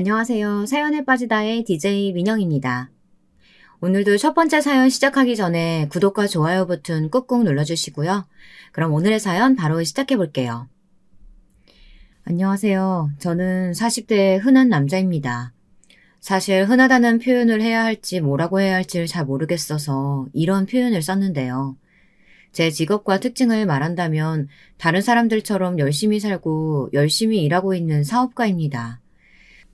안녕하세요. 사연에 빠지다의 DJ 민영입니다. 오늘도 첫 번째 사연 시작하기 전에 구독과 좋아요 버튼 꾹꾹 눌러주시고요. 그럼 오늘의 사연 바로 시작해 볼게요. 안녕하세요. 저는 40대의 흔한 남자입니다. 사실 흔하다는 표현을 해야 할지 뭐라고 해야 할지를 잘 모르겠어서 이런 표현을 썼는데요. 제 직업과 특징을 말한다면 다른 사람들처럼 열심히 살고 열심히 일하고 있는 사업가입니다.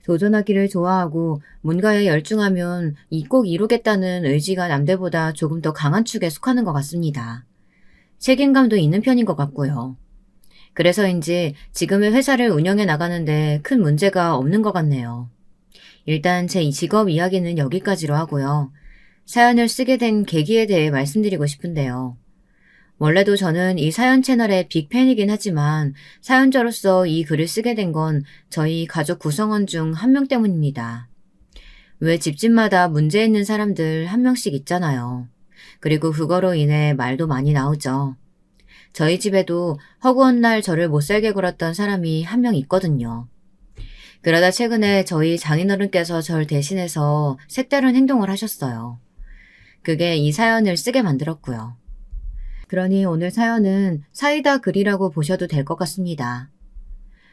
도전하기를 좋아하고 뭔가에 열중하면 꼭 이루겠다는 의지가 남들보다 조금 더 강한 축에 속하는 것 같습니다. 책임감도 있는 편인 것 같고요. 그래서인지 지금의 회사를 운영해 나가는데 큰 문제가 없는 것 같네요. 일단 제 직업 이야기는 여기까지로 하고요. 사연을 쓰게 된 계기에 대해 말씀드리고 싶은데요. 원래도 저는 이 사연 채널의 빅팬이긴 하지만 사연자로서 이 글을 쓰게 된 건 저희 가족 구성원 중 한 명 때문입니다. 왜 집집마다 문제 있는 사람들 한 명씩 있잖아요. 그리고 그거로 인해 말도 많이 나오죠. 저희 집에도 허구한 날 저를 못살게 굴었던 사람이 한 명 있거든요. 그러다 최근에 저희 장인어른께서 절 대신해서 색다른 행동을 하셨어요. 그게 이 사연을 쓰게 만들었고요. 그러니 오늘 사연은 사이다 글이라고 보셔도 될 것 같습니다.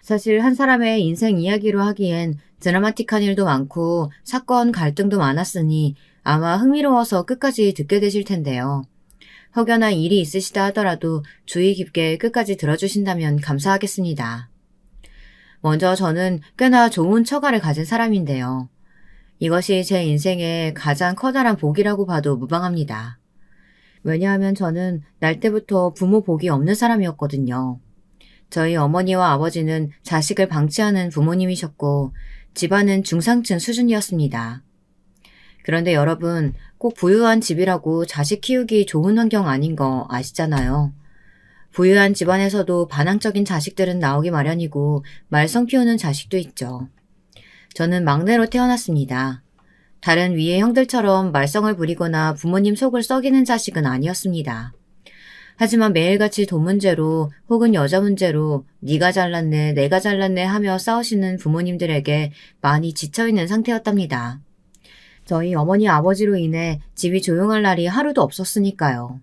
사실 한 사람의 인생 이야기로 하기엔 드라마틱한 일도 많고 사건 갈등도 많았으니 아마 흥미로워서 끝까지 듣게 되실 텐데요. 혹여나 일이 있으시다 하더라도 주의 깊게 끝까지 들어주신다면 감사하겠습니다. 먼저 저는 꽤나 좋은 처가를 가진 사람인데요. 이것이 제 인생의 가장 커다란 복이라고 봐도 무방합니다. 왜냐하면 저는 날 때부터 부모 복이 없는 사람이었거든요. 저희 어머니와 아버지는 자식을 방치하는 부모님이셨고 집안은 중상층 수준이었습니다. 그런데 여러분, 꼭 부유한 집이라고 자식 키우기 좋은 환경 아닌 거 아시잖아요. 부유한 집안에서도 반항적인 자식들은 나오기 마련이고 말썽 피우는 자식도 있죠. 저는 막내로 태어났습니다. 다른 위의 형들처럼 말썽을 부리거나 부모님 속을 썩이는 자식은 아니었습니다. 하지만 매일같이 돈 문제로 혹은 여자 문제로 네가 잘났네 내가 잘났네 하며 싸우시는 부모님들에게 많이 지쳐있는 상태였답니다. 저희 어머니 아버지로 인해 집이 조용할 날이 하루도 없었으니까요.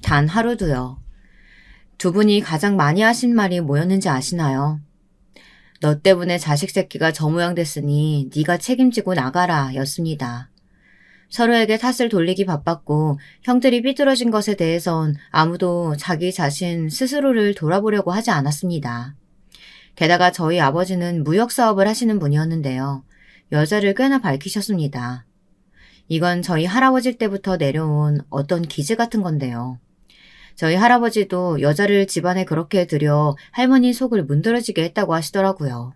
단 하루도요. 두 분이 가장 많이 하신 말이 뭐였는지 아시나요? 너 때문에 자식 새끼가 저 모양 됐으니 네가 책임지고 나가라 였습니다. 서로에게 탓을 돌리기 바빴고 형들이 삐뚤어진 것에 대해선 아무도 자기 자신 스스로를 돌아보려고 하지 않았습니다. 게다가 저희 아버지는 무역사업을 하시는 분이었는데요. 여자를 꽤나 밝히셨습니다. 이건 저희 할아버지 때부터 내려온 어떤 기제 같은 건데요. 저희 할아버지도 여자를 집안에 그렇게 들여 할머니 속을 문드러지게 했다고 하시더라고요.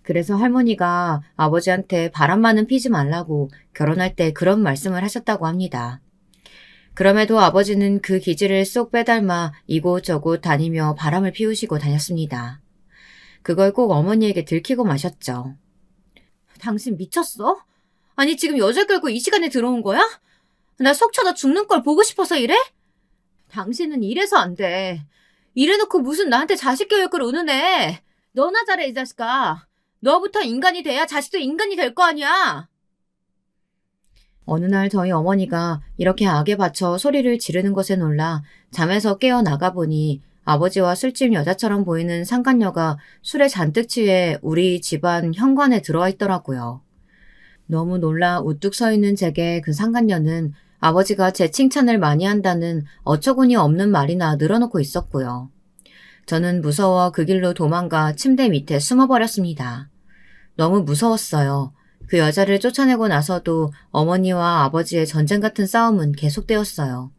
그래서 할머니가 아버지한테 바람만은 피지 말라고 결혼할 때 그런 말씀을 하셨다고 합니다. 그럼에도 아버지는 그 기질을 쏙 빼닮아 이곳저곳 다니며 바람을 피우시고 다녔습니다. 그걸 꼭 어머니에게 들키고 마셨죠. 당신 미쳤어? 아니 지금 여자 끌고 이 시간에 들어온 거야? 나 속 쳐다 죽는 걸 보고 싶어서 이래? 당신은 이래서 안 돼. 이래놓고 무슨 나한테 자식 교육을 운운해. 너나 잘해 이 자식아. 너부터 인간이 돼야 자식도 인간이 될 거 아니야. 어느 날 저희 어머니가 이렇게 악에 받쳐 소리를 지르는 것에 놀라 잠에서 깨어 나가보니 아버지와 술집 여자처럼 보이는 상간녀가 술에 잔뜩 취해 우리 집안 현관에 들어와 있더라고요. 너무 놀라 우뚝 서 있는 제게 그 상간녀는 아버지가 제 칭찬을 많이 한다는 어처구니 없는 말이나 늘어놓고 있었고요. 저는 무서워 그 길로 도망가 침대 밑에 숨어버렸습니다. 너무 무서웠어요. 그 여자를 쫓아내고 나서도 어머니와 아버지의 전쟁 같은 싸움은 계속되었어요.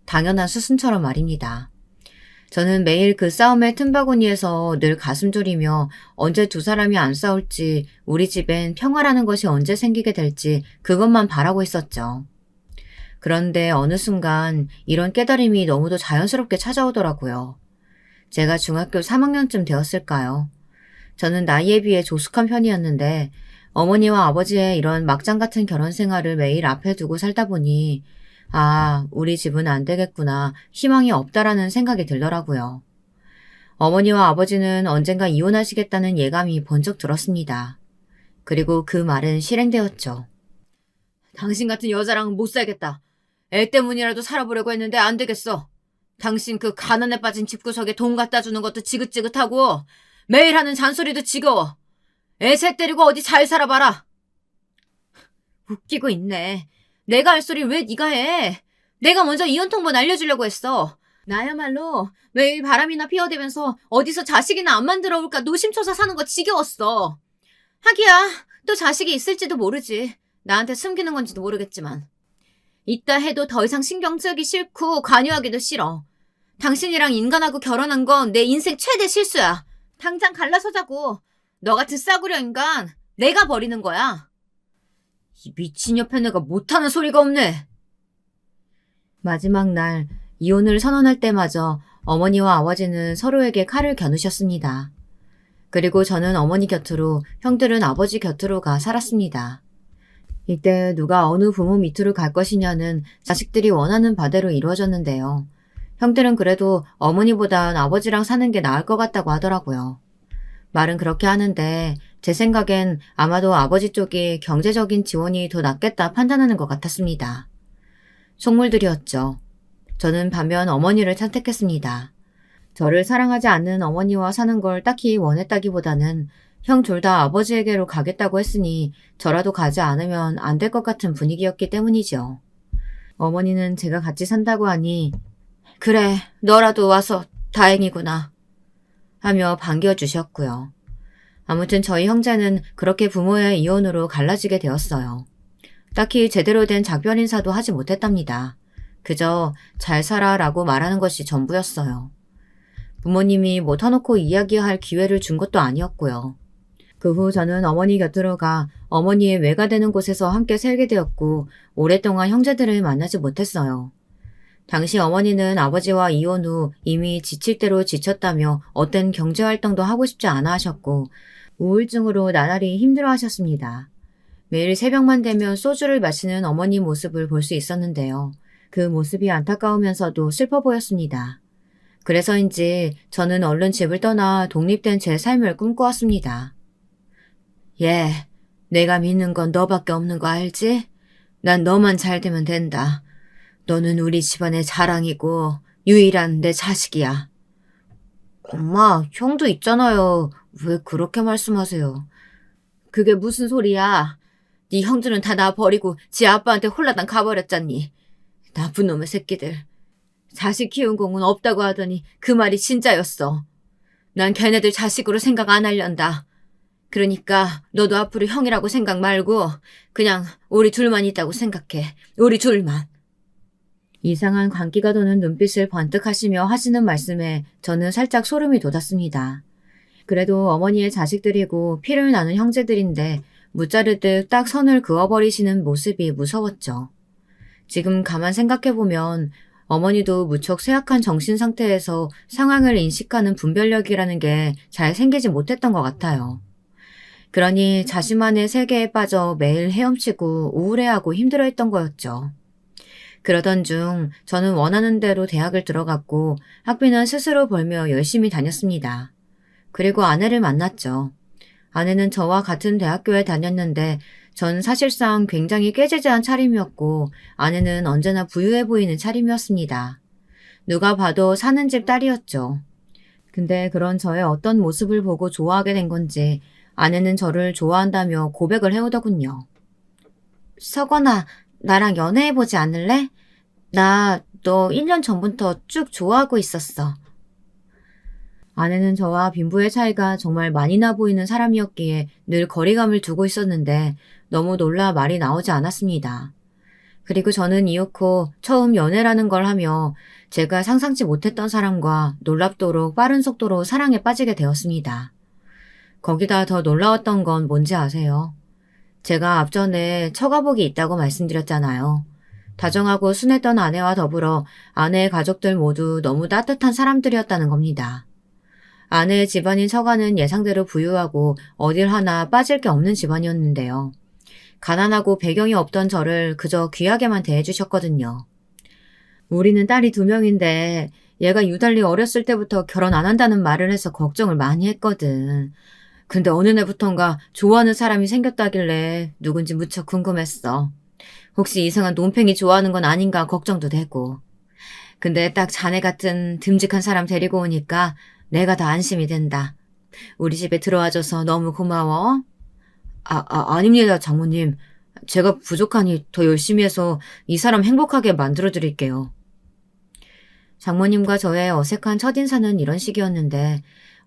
당연한 수순처럼 말입니다. 저는 매일 그 싸움의 틈바구니에서 늘 가슴 졸이며 언제 두 사람이 안 싸울지 우리 집엔 평화라는 것이 언제 생기게 될지 그것만 바라고 있었죠. 그런데 어느 순간 이런 깨달음이 너무도 자연스럽게 찾아오더라고요. 제가 중학교 3학년쯤 되었을까요? 저는 나이에 비해 조숙한 편이었는데 어머니와 아버지의 이런 막장 같은 결혼 생활을 매일 앞에 두고 살다 보니 우리 집은 안 되겠구나, 희망이 없다라는 생각이 들더라고요. 어머니와 아버지는 언젠가 이혼하시겠다는 예감이 번쩍 들었습니다. 그리고 그 말은 실행되었죠. 당신 같은 여자랑은 못 살겠다. 애 때문이라도 살아보려고 했는데 안 되겠어. 당신 그 가난에 빠진 집구석에 돈 갖다 주는 것도 지긋지긋하고 매일 하는 잔소리도 지겨워. 애 셋 데리고 어디 잘 살아봐라. 웃기고 있네. 내가 할 소리 왜 네가 해? 내가 먼저 이혼 통보 날려주려고 했어. 나야말로 매일 바람이나 피어대면서 어디서 자식이나 안 만들어 올까 노심초사 사는 거 지겨웠어. 하기야 또 자식이 있을지도 모르지. 나한테 숨기는 건지도 모르겠지만. 있다 해도 더 이상 신경 쓰기 싫고 관여하기도 싫어. 당신이랑 인간하고 결혼한 건 내 인생 최대 실수야. 당장 갈라서자고. 너 같은 싸구려 인간 내가 버리는 거야. 이 미친 옆에 내가 못하는 소리가 없네. 마지막 날 이혼을 선언할 때마저 어머니와 아버지는 서로에게 칼을 겨누셨습니다. 그리고 저는 어머니 곁으로, 형들은 아버지 곁으로 가 살았습니다. 이때 누가 어느 부모 밑으로 갈 것이냐는 자식들이 원하는 바대로 이루어졌는데요. 형들은 그래도 어머니보단 아버지랑 사는 게 나을 것 같다고 하더라고요. 말은 그렇게 하는데 제 생각엔 아마도 아버지 쪽이 경제적인 지원이 더 낫겠다 판단하는 것 같았습니다. 속물들이었죠. 저는 반면 어머니를 선택했습니다. 저를 사랑하지 않는 어머니와 사는 걸 딱히 원했다기보다는 형 둘 다 아버지에게로 가겠다고 했으니 저라도 가지 않으면 안 될 것 같은 분위기였기 때문이죠. 어머니는 제가 같이 산다고 하니 그래, 너라도 와서 다행이구나 하며 반겨주셨고요. 아무튼 저희 형제는 그렇게 부모의 이혼으로 갈라지게 되었어요. 딱히 제대로 된 작별 인사도 하지 못했답니다. 그저 잘 살아라고 말하는 것이 전부였어요. 부모님이 뭐 터놓고 이야기할 기회를 준 것도 아니었고요. 그 후 저는 어머니 곁으로 가 어머니의 외가 되는 곳에서 함께 살게 되었고 오랫동안 형제들을 만나지 못했어요. 당시 어머니는 아버지와 이혼 후 이미 지칠 대로 지쳤다며 어떤 경제활동도 하고 싶지 않아 하셨고 우울증으로 나날이 힘들어 하셨습니다. 매일 새벽만 되면 소주를 마시는 어머니 모습을 볼 수 있었는데요. 그 모습이 안타까우면서도 슬퍼 보였습니다. 그래서인지 저는 얼른 집을 떠나 독립된 제 삶을 꿈꿔왔습니다. 예, 내가 믿는 건 너밖에 없는 거 알지? 난 너만 잘 되면 된다. 너는 우리 집안의 자랑이고 유일한 내 자식이야. 엄마, 형도 있잖아요. 왜 그렇게 말씀하세요? 그게 무슨 소리야? 네 형들은 다 나 버리고 지 아빠한테 홀라당 가버렸잖니. 나쁜 놈의 새끼들. 자식 키운 공은 없다고 하더니 그 말이 진짜였어. 난 걔네들 자식으로 생각 안 하련다. 그러니까 너도 앞으로 형이라고 생각 말고 그냥 우리 둘만 있다고 생각해. 우리 둘만. 이상한 광기가 도는 눈빛을 번뜩 하시며 하시는 말씀에 저는 살짝 소름이 돋았습니다. 그래도 어머니의 자식들이고 피를 나눈 형제들인데 무자르듯 딱 선을 그어버리시는 모습이 무서웠죠. 지금 가만 생각해보면 어머니도 무척 쇠약한 정신 상태에서 상황을 인식하는 분별력이라는 게 잘 생기지 못했던 것 같아요. 그러니 자신만의 세계에 빠져 매일 헤엄치고 우울해하고 힘들어했던 거였죠. 그러던 중 저는 원하는 대로 대학을 들어갔고 학비는 스스로 벌며 열심히 다녔습니다. 그리고 아내를 만났죠. 아내는 저와 같은 대학교에 다녔는데 전 사실상 굉장히 꾀지지한 차림이었고 아내는 언제나 부유해 보이는 차림이었습니다. 누가 봐도 사는 집 딸이었죠. 근데 그런 저의 어떤 모습을 보고 좋아하게 된 건지 아내는 저를 좋아한다며 고백을 해오더군요. 석원아, 나랑 연애해보지 않을래? 나 너 1년 전부터 쭉 좋아하고 있었어. 아내는 저와 빈부의 차이가 정말 많이 나 보이는 사람이었기에 늘 거리감을 두고 있었는데 너무 놀라 말이 나오지 않았습니다. 그리고 저는 이윽고 처음 연애라는 걸 하며 제가 상상치 못했던 사람과 놀랍도록 빠른 속도로 사랑에 빠지게 되었습니다. 거기다 더 놀라웠던 건 뭔지 아세요? 제가 앞전에 처가복이 있다고 말씀드렸잖아요. 다정하고 순했던 아내와 더불어 아내의 가족들 모두 너무 따뜻한 사람들이었다는 겁니다. 아내의 집안인 처가는 예상대로 부유하고 어딜 하나 빠질 게 없는 집안이었는데요. 가난하고 배경이 없던 저를 그저 귀하게만 대해주셨거든요. 우리는 딸이 2명인데 얘가 유달리 어렸을 때부터 결혼 안 한다는 말을 해서 걱정을 많이 했거든. 근데 어느 날부턴가 좋아하는 사람이 생겼다길래 누군지 무척 궁금했어. 혹시 이상한 논팽이 좋아하는 건 아닌가 걱정도 되고. 근데 딱 자네 같은 듬직한 사람 데리고 오니까 내가 더 안심이 된다. 우리 집에 들어와줘서 너무 고마워. 아닙니다, 장모님. 제가 부족하니 더 열심히 해서 이 사람 행복하게 만들어 드릴게요. 장모님과 저의 어색한 첫인사는 이런 식이었는데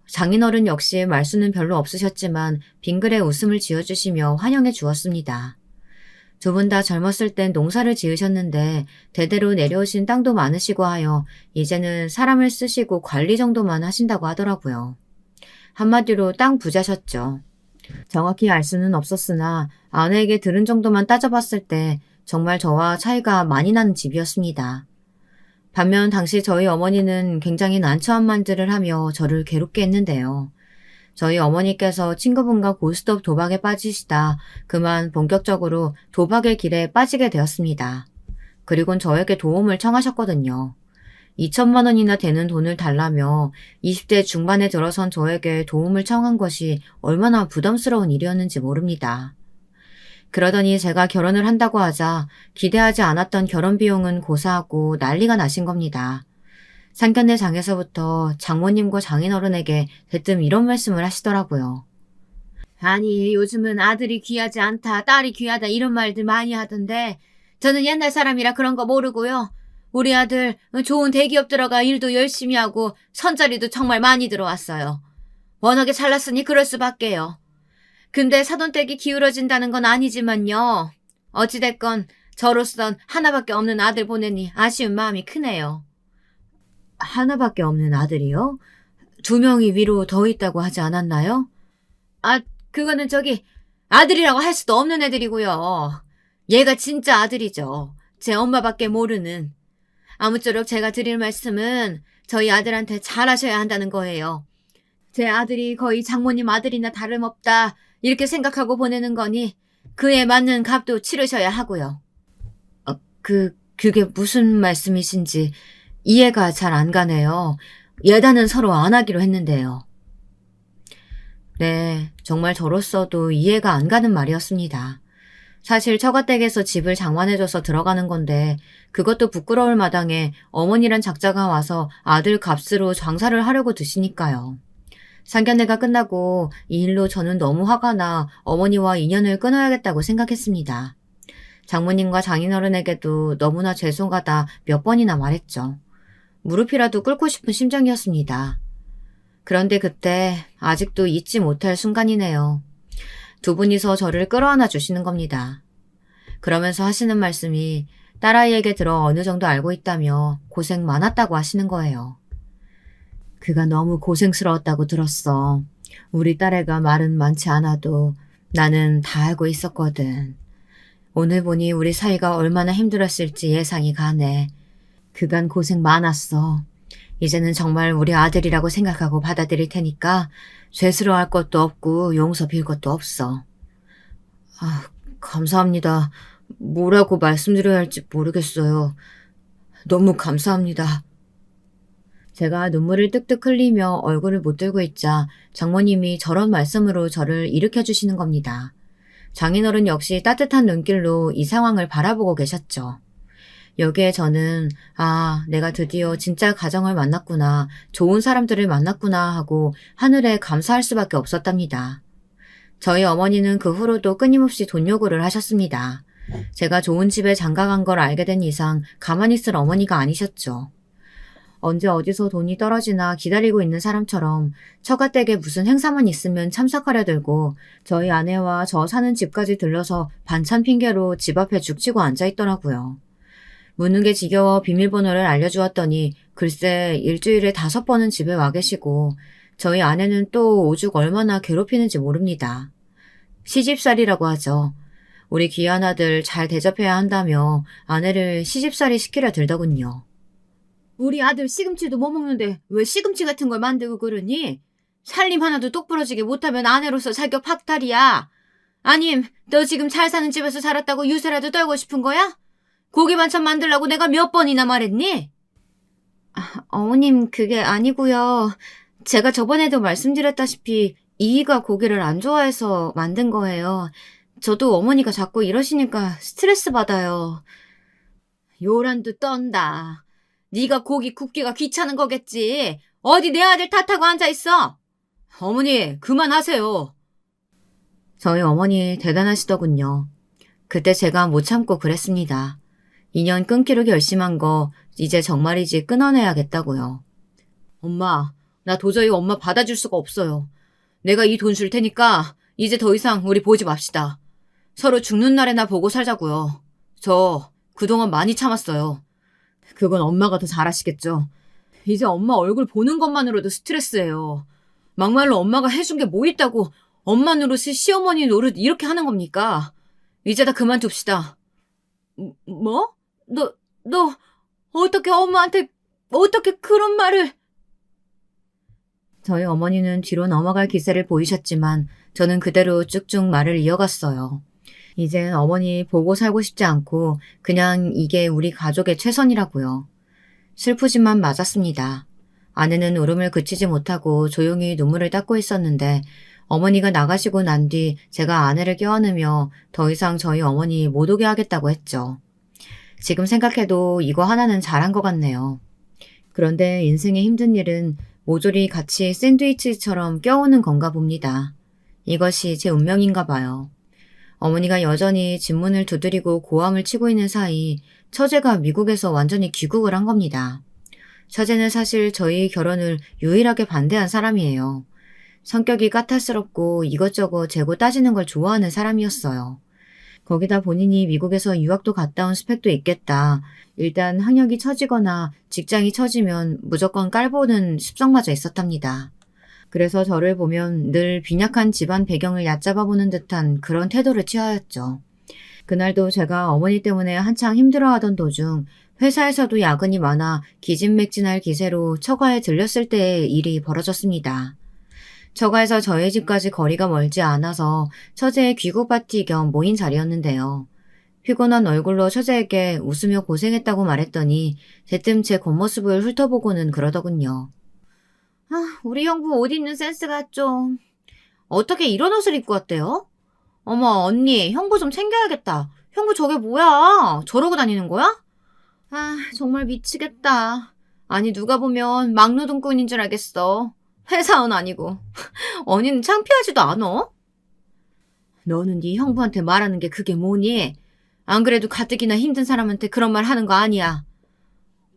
장인어른 역시 말수는 별로 없으셨지만 빙그레 웃음을 지어주시며 환영해 주었습니다. 두 분 다 젊었을 땐 농사를 지으셨는데 대대로 내려오신 땅도 많으시고 하여 이제는 사람을 쓰시고 관리 정도만 하신다고 하더라고요. 한마디로 땅 부자셨죠. 정확히 알 수는 없었으나 아내에게 들은 정도만 따져봤을 때 정말 저와 차이가 많이 나는 집이었습니다. 반면 당시 저희 어머니는 굉장히 난처한 말들을 하며 저를 괴롭게 했는데요. 저희 어머니께서 친구분과 고스톱 도박에 빠지시다 그만 본격적으로 도박의 길에 빠지게 되었습니다. 그리곤 저에게 도움을 청하셨거든요. 2천만 원이나 되는 돈을 달라며 20대 중반에 들어선 저에게 도움을 청한 것이 얼마나 부담스러운 일이었는지 모릅니다. 그러더니 제가 결혼을 한다고 하자 기대하지 않았던 결혼 비용은 고사하고 난리가 나신 겁니다. 상견례 장에서부터 장모님과 장인어른에게 대뜸 이런 말씀을 하시더라고요. 아니, 요즘은 아들이 귀하지 않다, 딸이 귀하다 이런 말들 많이 하던데 저는 옛날 사람이라 그런 거 모르고요. 우리 아들 좋은 대기업 들어가 일도 열심히 하고 선자리도 정말 많이 들어왔어요. 워낙에 잘났으니 그럴 수밖에요. 근데 사돈댁이 기울어진다는 건 아니지만요. 어찌됐건 저로선 하나밖에 없는 아들 보내니 아쉬운 마음이 크네요. 하나밖에 없는 아들이요? 2명이 위로 더 있다고 하지 않았나요? 그거는 아들이라고 할 수도 없는 애들이고요. 얘가 진짜 아들이죠. 제 엄마밖에 모르는. 아무쪼록 제가 드릴 말씀은 저희 아들한테 잘하셔야 한다는 거예요. 제 아들이 거의 장모님 아들이나 다름없다 이렇게 생각하고 보내는 거니 그에 맞는 값도 치르셔야 하고요. 그게 무슨 말씀이신지 이해가 잘 안 가네요. 예단은 서로 안 하기로 했는데요. 네, 정말 저로서도 이해가 안 가는 말이었습니다. 사실 처가댁에서 집을 장만해줘서 들어가는 건데 그것도 부끄러울 마당에 어머니란 작자가 와서 아들 값으로 장사를 하려고 드시니까요. 상견례가 끝나고 이 일로 저는 너무 화가 나 어머니와 인연을 끊어야겠다고 생각했습니다. 장모님과 장인어른에게도 너무나 죄송하다 몇 번이나 말했죠. 무릎이라도 꿇고 싶은 심정이었습니다. 그런데 그때 아직도 잊지 못할 순간이네요. 두 분이서 저를 끌어안아 주시는 겁니다. 그러면서 하시는 말씀이 딸아이에게 들어 어느 정도 알고 있다며 고생 많았다고 하시는 거예요. 그가 너무 고생스러웠다고 들었어. 우리 딸애가 말은 많지 않아도 나는 다 알고 있었거든. 오늘 보니 우리 사이가 얼마나 힘들었을지 예상이 가네. 그간 고생 많았어. 이제는 정말 우리 아들이라고 생각하고 받아들일 테니까 죄스러워할 것도 없고 용서 빌 것도 없어. 감사합니다. 뭐라고 말씀드려야 할지 모르겠어요. 너무 감사합니다. 제가 눈물을 뜩뜩 흘리며 얼굴을 못 들고 있자 장모님이 저런 말씀으로 저를 일으켜 주시는 겁니다. 장인어른 역시 따뜻한 눈길로 이 상황을 바라보고 계셨죠. 여기에 저는 내가 드디어 진짜 가정을 만났구나, 좋은 사람들을 만났구나 하고 하늘에 감사할 수밖에 없었답니다. 저희 어머니는 그 후로도 끊임없이 돈 요구를 하셨습니다. 제가 좋은 집에 장가간 걸 알게 된 이상 가만히 있을 어머니가 아니셨죠. 언제 어디서 돈이 떨어지나 기다리고 있는 사람처럼 처가댁에 무슨 행사만 있으면 참석하려 들고 저희 아내와 저 사는 집까지 들러서 반찬 핑계로 집 앞에 죽치고 앉아있더라고요. 묻는 게 지겨워 비밀번호를 알려주었더니 글쎄 일주일에 5번은 집에 와 계시고 저희 아내는 또 오죽 얼마나 괴롭히는지 모릅니다. 시집살이라고 하죠. 우리 귀한 아들 잘 대접해야 한다며 아내를 시집살이 시키려 들더군요. 우리 아들 시금치도 못 먹는데 왜 시금치 같은 걸 만들고 그러니? 살림 하나도 똑부러지게 못하면 아내로서 자격 박탈이야. 아님 너 지금 잘 사는 집에서 살았다고 유세라도 떨고 싶은 거야? 고기 반찬 만들라고 내가 몇 번이나 말했니? 어머님 그게 아니고요. 제가 저번에도 말씀드렸다시피 이희가 고기를 안 좋아해서 만든 거예요. 저도 어머니가 자꾸 이러시니까 스트레스 받아요. 요란도 떤다. 네가 고기 굽기가 귀찮은 거겠지. 어디 내 아들 탓하고 앉아있어. 어머니, 그만하세요. 저희 어머니 대단하시더군요. 그때 제가 못 참고 그랬습니다. 인연 끊기로 결심한 거 이제 정말이지 끊어내야겠다고요. 엄마, 나 도저히 엄마 받아줄 수가 없어요. 내가 이 돈 줄 테니까 이제 더 이상 우리 보지 맙시다. 서로 죽는 날에나 보고 살자고요. 저 그동안 많이 참았어요. 그건 엄마가 더 잘하시겠죠. 이제 엄마 얼굴 보는 것만으로도 스트레스예요. 막말로 엄마가 해준 게 뭐 있다고 엄마 노릇이 시어머니 노릇 이렇게 하는 겁니까? 이제 다 그만둡시다. 뭐? 너 어떻게 엄마한테 어떻게 그런 말을... 저희 어머니는 뒤로 넘어갈 기세를 보이셨지만 저는 그대로 쭉쭉 말을 이어갔어요. 이젠 어머니 보고 살고 싶지 않고 그냥 이게 우리 가족의 최선이라고요. 슬프지만 맞았습니다. 아내는 울음을 그치지 못하고 조용히 눈물을 닦고 있었는데 어머니가 나가시고 난 뒤 제가 아내를 껴안으며 더 이상 저희 어머니 못 오게 하겠다고 했죠. 지금 생각해도 이거 하나는 잘한 것 같네요. 그런데 인생의 힘든 일은 모조리 같이 샌드위치처럼 껴오는 건가 봅니다. 이것이 제 운명인가 봐요. 어머니가 여전히 집문을 두드리고 고함을 치고 있는 사이 처제가 미국에서 완전히 귀국을 한 겁니다. 처제는 사실 저희 결혼을 유일하게 반대한 사람이에요. 성격이 까탈스럽고 이것저것 재고 따지는 걸 좋아하는 사람이었어요. 거기다 본인이 미국에서 유학도 갔다 온 스펙도 있겠다. 일단 학력이 처지거나 직장이 처지면 무조건 깔보는 습성마저 있었답니다. 그래서 저를 보면 늘 빈약한 집안 배경을 얕잡아보는 듯한 그런 태도를 취하였죠. 그날도 제가 어머니 때문에 한창 힘들어하던 도중 회사에서도 야근이 많아 기진맥진할 기세로 처가에 들렸을 때의 일이 벌어졌습니다. 처가에서 저희 집까지 거리가 멀지 않아서 처제의 귀국 파티 겸 모인 자리였는데요. 피곤한 얼굴로 처제에게 웃으며 고생했다고 말했더니 대뜸 제 겉모습을 훑어보고는 그러더군요. 우리 형부 옷 입는 센스가 좀... 어떻게 이런 옷을 입고 왔대요? 어머 언니 형부 좀 챙겨야겠다. 형부 저게 뭐야? 저러고 다니는 거야? 정말 미치겠다. 아니 누가 보면 막노동꾼인 줄 알겠어. 회사원 아니고. 언니는 창피하지도 않어? 너는 네 형부한테 말하는 게 그게 뭐니? 안 그래도 가뜩이나 힘든 사람한테 그런 말 하는 거 아니야.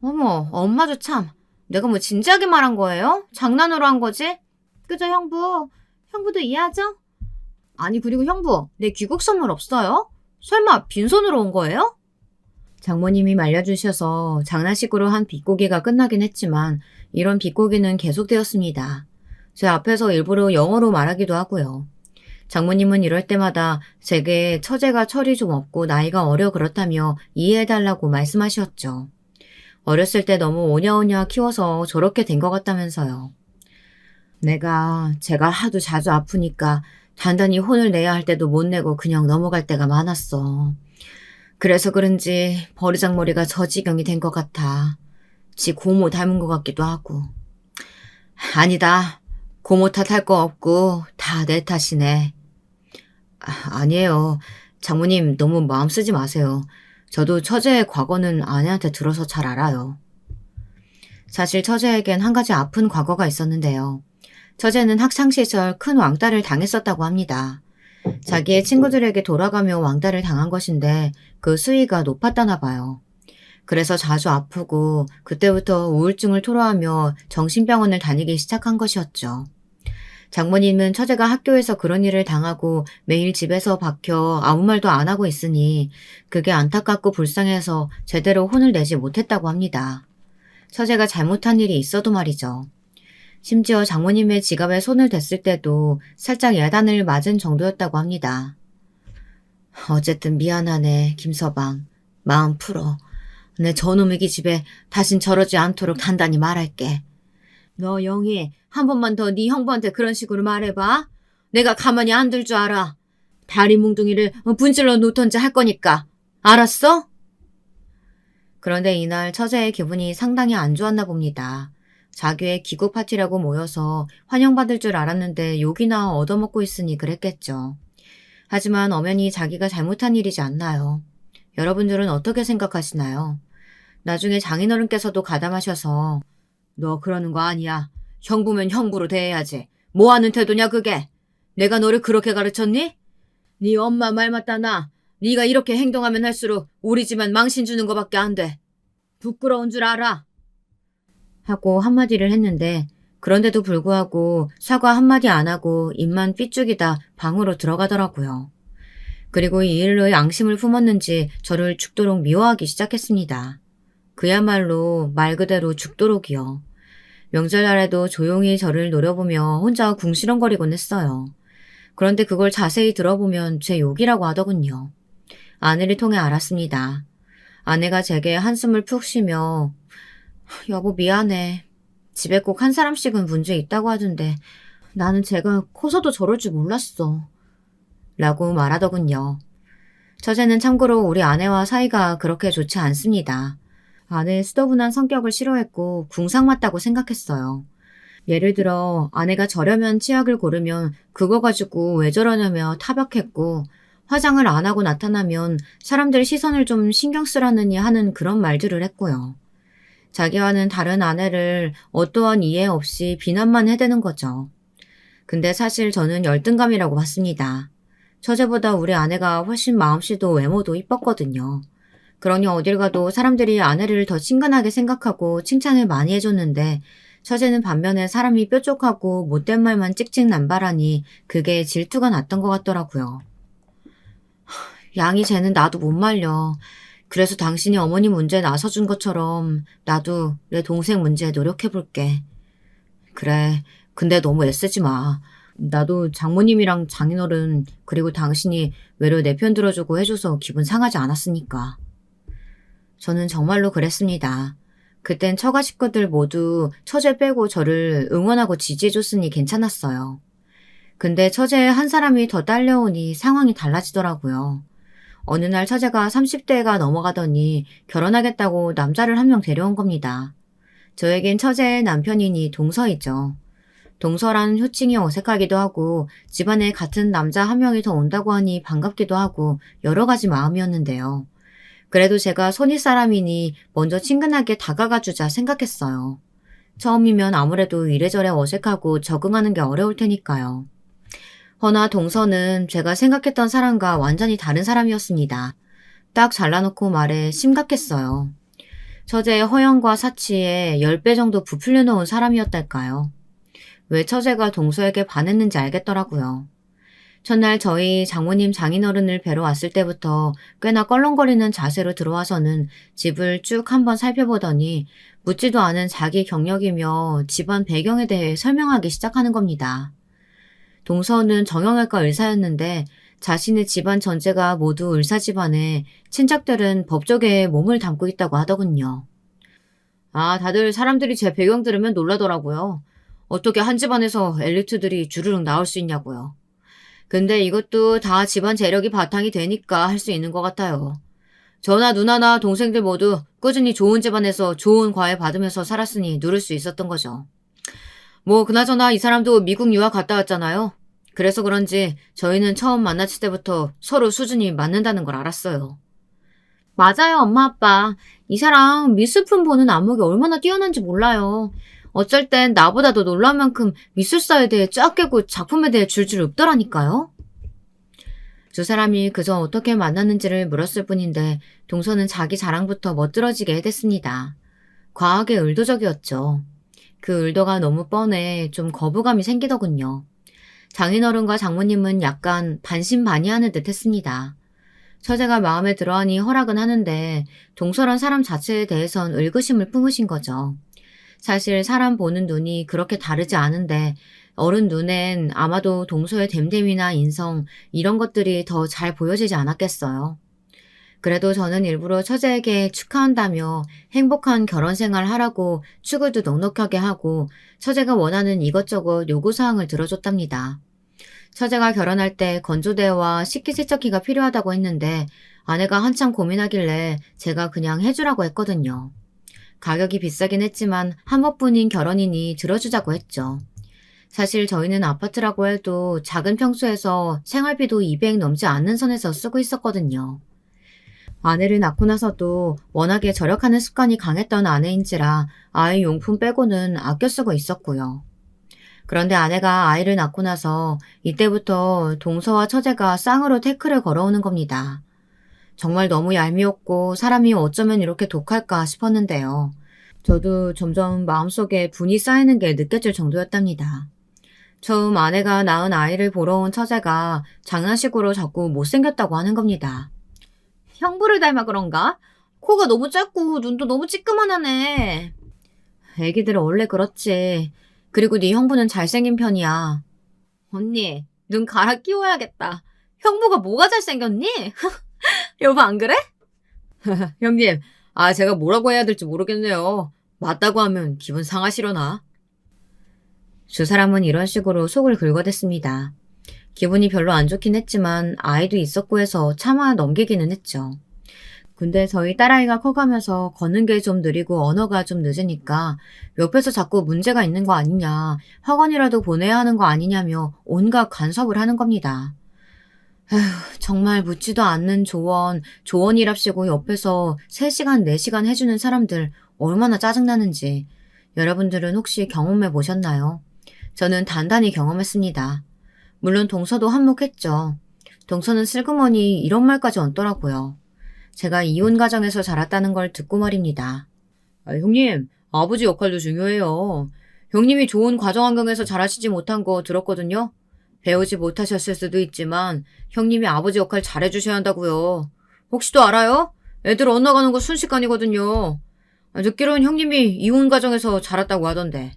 어머 엄마도 참. 내가 뭐 진지하게 말한 거예요? 장난으로 한 거지? 그죠 형부? 형부도 이해하죠? 아니 그리고 형부 내 귀국 선물 없어요? 설마 빈손으로 온 거예요? 장모님이 말려주셔서 장난식으로 한 비꼬기가 끝나긴 했지만 이런 비꼬기는 계속되었습니다. 제 앞에서 일부러 영어로 말하기도 하고요. 장모님은 이럴 때마다 제게 처제가 철이 좀 없고 나이가 어려 그렇다며 이해해달라고 말씀하셨죠. 어렸을 때 너무 오냐오냐 키워서 저렇게 된 것 같다면서요. 제가 하도 자주 아프니까 단단히 혼을 내야 할 때도 못 내고 그냥 넘어갈 때가 많았어. 그래서 그런지 버르장머리가 저 지경이 된 것 같아. 지 고모 닮은 것 같기도 하고. 아니다. 고모 탓할 거 없고 다 내 탓이네. 아니에요. 장모님 너무 마음 쓰지 마세요. 저도 처제의 과거는 아내한테 들어서 잘 알아요. 사실 처제에겐 한 가지 아픈 과거가 있었는데요. 처제는 학창시절 큰 왕따를 당했었다고 합니다. 자기의 친구들에게 돌아가며 왕따를 당한 것인데 그 수위가 높았다나 봐요. 그래서 자주 아프고 그때부터 우울증을 토로하며 정신병원을 다니기 시작한 것이었죠. 장모님은 처제가 학교에서 그런 일을 당하고 매일 집에서 박혀 아무 말도 안 하고 있으니 그게 안타깝고 불쌍해서 제대로 혼을 내지 못했다고 합니다. 처제가 잘못한 일이 있어도 말이죠. 심지어 장모님의 지갑에 손을 댔을 때도 살짝 야단을 맞은 정도였다고 합니다. 어쨌든 미안하네, 김서방. 마음 풀어. 내 저놈의 기집애 다신 저러지 않도록 단단히 말할게. 너 영희 한 번만 더 네 형부한테 그런 식으로 말해봐. 내가 가만히 안 둘 줄 알아. 다리 뭉둥이를 분질러 놓던지 할 거니까. 알았어? 그런데 이날 처제의 기분이 상당히 안 좋았나 봅니다. 자기의 귀국 파티라고 모여서 환영받을 줄 알았는데 욕이나 얻어먹고 있으니 그랬겠죠. 하지만 엄연히 자기가 잘못한 일이지 않나요? 여러분들은 어떻게 생각하시나요? 나중에 장인어른께서도 가담하셔서 너 그러는 거 아니야. 형부면 형부로 대해야지. 뭐 하는 태도냐 그게. 내가 너를 그렇게 가르쳤니? 네 엄마 말 맞다 나. 네가 이렇게 행동하면 할수록 우리 집안 망신 주는 거밖에 안 돼. 부끄러운 줄 알아. 하고 한마디를 했는데 그런데도 불구하고 사과 한마디 안 하고 입만 삐죽이다 방으로 들어가더라고요. 그리고 이 일로 양심을 품었는지 저를 죽도록 미워하기 시작했습니다. 그야말로 말 그대로 죽도록이요. 명절날에도 조용히 저를 노려보며 혼자 궁시렁거리곤 했어요. 그런데 그걸 자세히 들어보면 제 욕이라고 하더군요. 아내를 통해 알았습니다. 아내가 제게 한숨을 푹 쉬며 여보 미안해. 집에 꼭 한 사람씩은 문제 있다고 하던데 나는 제가 커서도 저럴 줄 몰랐어. 라고 말하더군요. 처제는 참고로 우리 아내와 사이가 그렇게 좋지 않습니다. 아내의 수더분한 성격을 싫어했고 궁상 맞다고 생각했어요. 예를 들어 아내가 저렴한 치약을 고르면 그거 가지고 왜 저러냐며 타박했고 화장을 안 하고 나타나면 사람들 시선을 좀 신경 쓰라느니 하는 그런 말들을 했고요. 자기와는 다른 아내를 어떠한 이해 없이 비난만 해대는 거죠. 근데 사실 저는 열등감이라고 봤습니다. 처제보다 우리 아내가 훨씬 마음씨도 외모도 이뻤거든요. 그러니 어딜 가도 사람들이 아내를 더 친근하게 생각하고 칭찬을 많이 해줬는데 처제는 반면에 사람이 뾰족하고 못된 말만 찍찍 남발하니 그게 질투가 났던 것 같더라고요. 양이 쟤는 나도 못 말려. 그래서 당신이 어머니 문제에 나서준 것처럼 나도 내 동생 문제에 노력해볼게. 그래, 근데 너무 애쓰지 마. 나도 장모님이랑 장인어른 그리고 당신이 외로 내 편 들어주고 해줘서 기분 상하지 않았으니까. 저는 정말로 그랬습니다. 그땐 처가 식구들 모두 처제 빼고 저를 응원하고 지지해줬으니 괜찮았어요. 근데 처제 한 사람이 더 딸려오니 상황이 달라지더라고요. 어느 날 처제가 30대가 넘어가더니 결혼하겠다고 남자를 한 명 데려온 겁니다. 저에겐 처제의 남편이니 동서이죠. 동서란 호칭이 어색하기도 하고 집안에 같은 남자 한 명이 더 온다고 하니 반갑기도 하고 여러 가지 마음이었는데요. 그래도 제가 손윗 사람이니 먼저 친근하게 다가가주자 생각했어요. 처음이면 아무래도 이래저래 어색하고 적응하는 게 어려울 테니까요. 허나 동서는 제가 생각했던 사람과 완전히 다른 사람이었습니다. 딱 잘라놓고 말해 심각했어요. 처제의 허영과 사치에 10배 정도 부풀려 놓은 사람이었달까요. 왜 처제가 동서에게 반했는지 알겠더라고요. 첫날 저희 장모님 장인어른을 뵈러 왔을 때부터 꽤나 껄렁거리는 자세로 들어와서는 집을 쭉 한번 살펴보더니 묻지도 않은 자기 경력이며 집안 배경에 대해 설명하기 시작하는 겁니다. 동서는 정형외과 의사였는데 자신의 집안 전체가 모두 의사 집안에 친척들은 법조계에 몸을 담고 있다고 하더군요. 아, 다들 사람들이 제 배경 들으면 놀라더라고요. 어떻게 한 집안에서 엘리트들이 주르륵 나올 수 있냐고요. 근데 이것도 다 집안 재력이 바탕이 되니까 할 수 있는 것 같아요. 저나 누나나 동생들 모두 꾸준히 좋은 집안에서 좋은 과외 받으면서 살았으니 누릴 수 있었던 거죠. 뭐 그나저나 이 사람도 미국 유학 갔다 왔잖아요. 그래서 그런지 저희는 처음 만났을 때부터 서로 수준이 맞는다는 걸 알았어요. 맞아요, 엄마 아빠. 이 사람 미술품 보는 안목이 얼마나 뛰어난지 몰라요. 어쩔 땐 나보다도 놀랄 만큼 미술사에 대해 쫙 깨고 작품에 대해 줄줄 읊더라니까요. 두 사람이 그저 어떻게 만났는지를 물었을 뿐인데 동서는 자기 자랑부터 멋들어지게 해댔습니다. 과하게 의도적이었죠. 그 의도가 너무 뻔해 좀 거부감이 생기더군요. 장인어른과 장모님은 약간 반신반의하는 듯 했습니다. 처제가 마음에 들어하니 허락은 하는데 동서란 사람 자체에 대해선 의구심을 품으신 거죠. 사실 사람 보는 눈이 그렇게 다르지 않은데 어른 눈엔 아마도 동서의 됨됨이나 인성 이런 것들이 더 잘 보여지지 않았겠어요. 그래도 저는 일부러 처제에게 축하한다며 행복한 결혼 생활 하라고 축을도 넉넉하게 하고 처제가 원하는 이것저것 요구사항을 들어줬답니다. 처제가 결혼할 때 건조대와 식기세척기가 필요하다고 했는데 아내가 한참 고민하길래 제가 그냥 해주라고 했거든요. 가격이 비싸긴 했지만 한 번뿐인 결혼이니 들어주자고 했죠. 사실 저희는 아파트라고 해도 작은 평수에서 생활비도 200 넘지 않는 선에서 쓰고 있었거든요. 아내를 낳고 나서도 워낙에 절약하는 습관이 강했던 아내인지라 아이 용품 빼고는 아껴 쓰고 있었고요. 그런데 아내가 아이를 낳고 나서 이때부터 동서와 처제가 쌍으로 태클을 걸어오는 겁니다. 정말 너무 얄미웠고 사람이 어쩌면 이렇게 독할까 싶었는데요. 저도 점점 마음속에 분이 쌓이는 게 느껴질 정도였답니다. 처음 아내가 낳은 아이를 보러 온 처제가 장난식으로 자꾸 못생겼다고 하는 겁니다. 형부를 닮아 그런가? 코가 너무 작고 눈도 너무 찌끄만하네. 애기들은 원래 그렇지. 그리고 네 형부는 잘생긴 편이야. 언니, 눈 갈아 끼워야겠다. 형부가 뭐가 잘생겼니? 여보 안 그래? 형님, 제가 뭐라고 해야 될지 모르겠네요. 맞다고 하면 기분 상하시려나? 두 사람은 이런 식으로 속을 긁어댔습니다. 기분이 별로 안 좋긴 했지만 아이도 있었고 해서 참아 넘기기는 했죠. 근데 저희 딸아이가 커가면서 걷는 게 좀 느리고 언어가 좀 늦으니까 옆에서 자꾸 문제가 있는 거 아니냐, 학원이라도 보내야 하는 거 아니냐며 온갖 간섭을 하는 겁니다. 에휴, 정말 묻지도 않는 조언이랍시고 옆에서 3시간, 4시간 해주는 사람들 얼마나 짜증나는지 여러분들은 혹시 경험해 보셨나요? 저는 단단히 경험했습니다. 물론 동서도 한몫했죠. 동서는 슬그머니 이런 말까지 얹더라고요. 제가 이혼 가정에서 자랐다는 걸 듣고 말입니다. 형님, 아버지 역할도 중요해요. 형님이 좋은 가정 환경에서 자라시지 못한 거 들었거든요. 배우지 못하셨을 수도 있지만 형님이 아버지 역할 잘해주셔야 한다고요. 혹시 또 알아요? 애들 엇나가는 거 순식간이거든요. 듣기로는 형님이 이혼 가정에서 자랐다고 하던데.